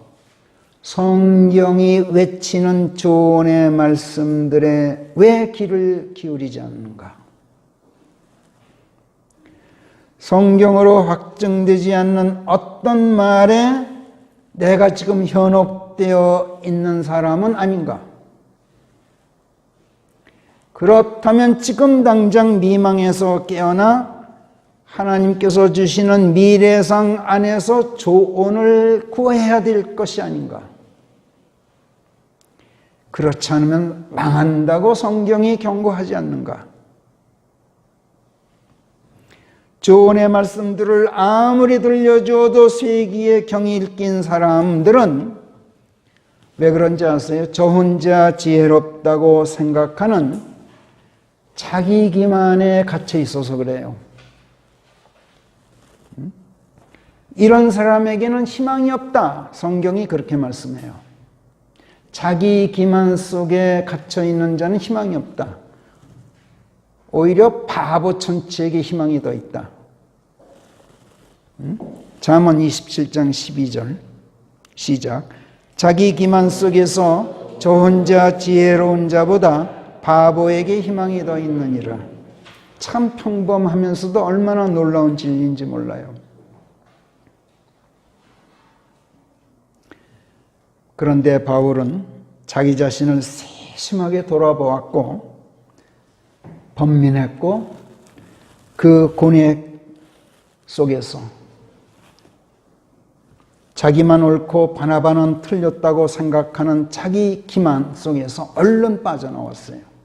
성경이 외치는 조언의 말씀들에 왜 귀를 기울이지 않는가? 성경으로 확증되지 않는 어떤 말에 내가 지금 현혹되어 있는 사람은 아닌가? 그렇다면 지금 당장 미망에서 깨어나 하나님께서 주시는 미래상 안에서 조언을 구해야 될 것이 아닌가. 그렇지 않으면 망한다고 성경이 경고하지 않는가. 조언의 말씀들을 아무리 들려줘도 쇠기에 경이 낀 사람들은 왜 그런지 아세요? 저 혼자 지혜롭다고 생각하는 자기 기만에 갇혀 있어서 그래요. 이런 사람에게는 희망이 없다. 성경이 그렇게 말씀해요. 자기 기만 속에 갇혀 있는 자는 희망이 없다. 오히려 바보 천치에게 희망이 더 있다. 잠언 27장 12절 시작. 자기 기만 속에서 저 혼자 지혜로운 자보다 바보에게 희망이 더 있느니라. 참 평범하면서도 얼마나 놀라운 진리인지 몰라요. 그런데 바울은 자기 자신을 세심하게 돌아보았고 번민했고 그 고뇌 속에서 자기만 옳고 바나바는 틀렸다고 생각하는 자기 기만 속에서 얼른 빠져나왔어요.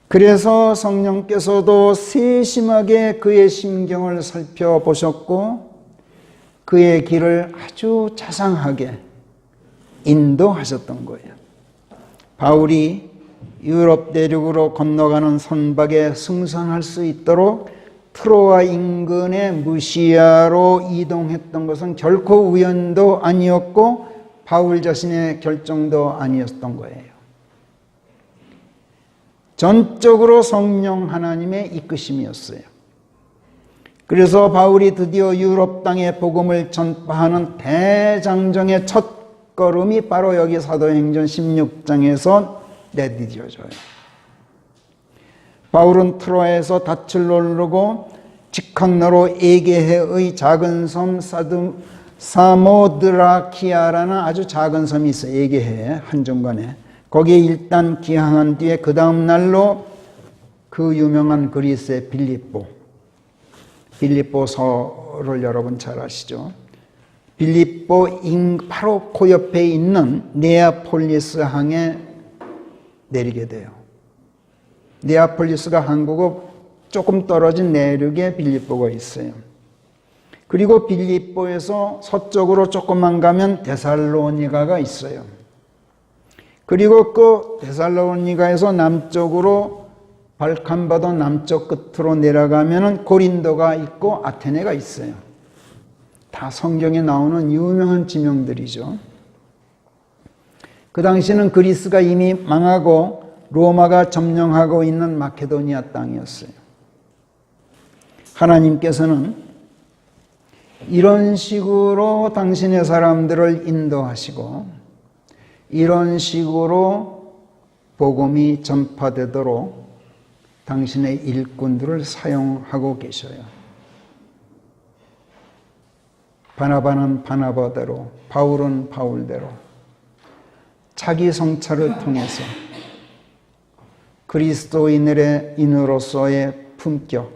그래서 성령께서도 세심하게 그의 심경을 살펴보셨고 그의 길을 아주 자상하게 인도하셨던 거예요. 바울이 유럽 대륙으로 건너가는 선박에 승선할 수 있도록 트로아 인근의 무시아로 이동했던 것은 결코 우연도 아니었고 바울 자신의 결정도 아니었던 거예요. 전적으로 성령 하나님의 이끄심이었어요. 그래서 바울이 드디어 유럽 땅에 복음을 전파하는 대장정의 첫 걸음이 바로 여기 사도행전 16장에서 내디뎌져요. 바울은 트로아에서 닻을 오르고 직항로로 에게해의 작은 섬 사모드라키아라는 아주 작은 섬이 있어요. 에게해 한중간에. 거기에 일단 기항한 뒤에 그 다음 날로 그 유명한 그리스의 빌립보서를 여러분 잘 아시죠? 빌립보 바로 그 옆에 있는 네아폴리스 항에 내리게 돼요. 네아폴리스가 한국어 조금 떨어진 내륙에 빌립보가 있어요. 그리고 빌립보에서 서쪽으로 조금만 가면 데살로니가가 있어요. 그리고 그 데살로니가에서 남쪽으로 발칸바도 남쪽 끝으로 내려가면 고린도가 있고 아테네가 있어요. 다 성경에 나오는 유명한 지명들이죠. 그 당시에는 그리스가 이미 망하고 로마가 점령하고 있는 마케도니아 땅이었어요. 하나님께서는 이런 식으로 당신의 사람들을 인도하시고 이런 식으로 복음이 전파되도록 당신의 일꾼들을 사용하고 계셔요. 바나바는 바나바대로, 바울은 바울대로 자기 성찰을 통해서 그리스도인으로서의 품격,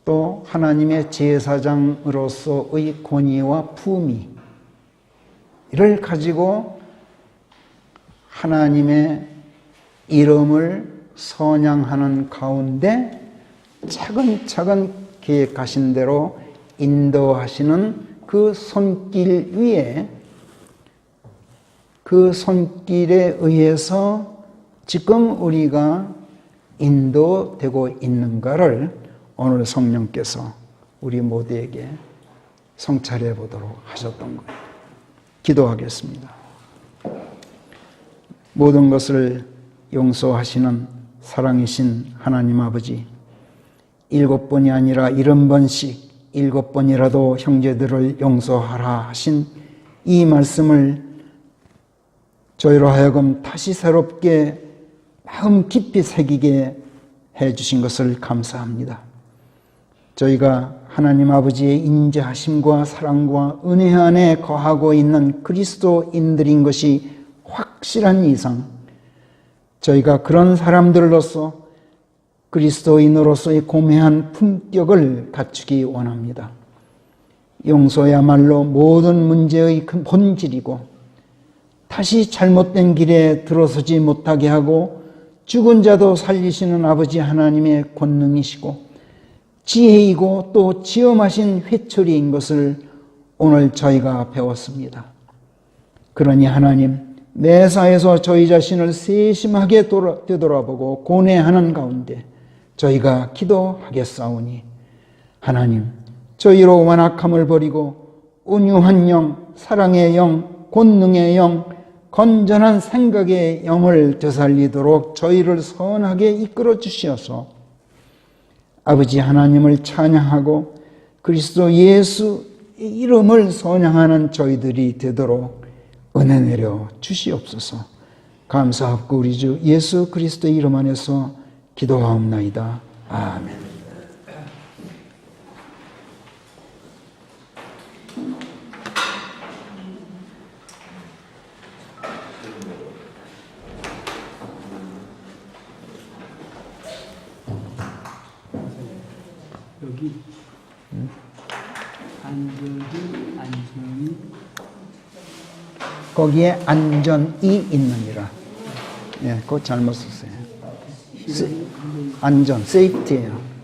또 하나님의 제사장으로서의 권위와 품위 이를 가지고 하나님의 이름을 선양하는 가운데 차근차근 계획하신 대로 인도하시는 그 손길 위에 그 손길에 의해서 지금 우리가 인도되고 있는가를 오늘 성령께서 우리 모두에게 성찰해 보도록 하셨던 거예요. 기도하겠습니다. 모든 것을 용서하시는 사랑이신 하나님 아버지, 7번이 아니라 70번씩 7번이라도 형제들을 용서하라 하신 이 말씀을 저희로 하여금 다시 새롭게 마음 깊이 새기게 해주신 것을 감사합니다. 저희가 하나님 아버지의 인자하심과 사랑과 은혜 안에 거하고 있는 그리스도인들인 것이 확실한 이상 저희가 그런 사람들로서 그리스도인으로서의 고매한 품격을 갖추기 원합니다. 용서야말로 모든 문제의 큰 본질이고 다시 잘못된 길에 들어서지 못하게 하고 죽은 자도 살리시는 아버지 하나님의 권능이시고 지혜이고 또 지엄하신 회초리인 것을 오늘 저희가 배웠습니다. 그러니 하나님, 매사에서 저희 자신을 세심하게 되돌아보고 고뇌하는 가운데 저희가 기도하겠사오니 하나님, 저희로 완악함을 버리고 온유한 영, 사랑의 영, 권능의 영, 건전한 생각의 영을 되살리도록 저희를 선하게 이끌어 주시어서 아버지 하나님을 찬양하고 그리스도 예수의 이름을 선양하는 저희들이 되도록 은혜 내려 주시옵소서. 감사하고 우리 주 예수 그리스도의 이름 안에서 기도하옵나이다. 아멘. 여기 안전이 거기에 안전이 있느니라. 예, 그거 잘못 썼어요. 안전, 세이프티예요.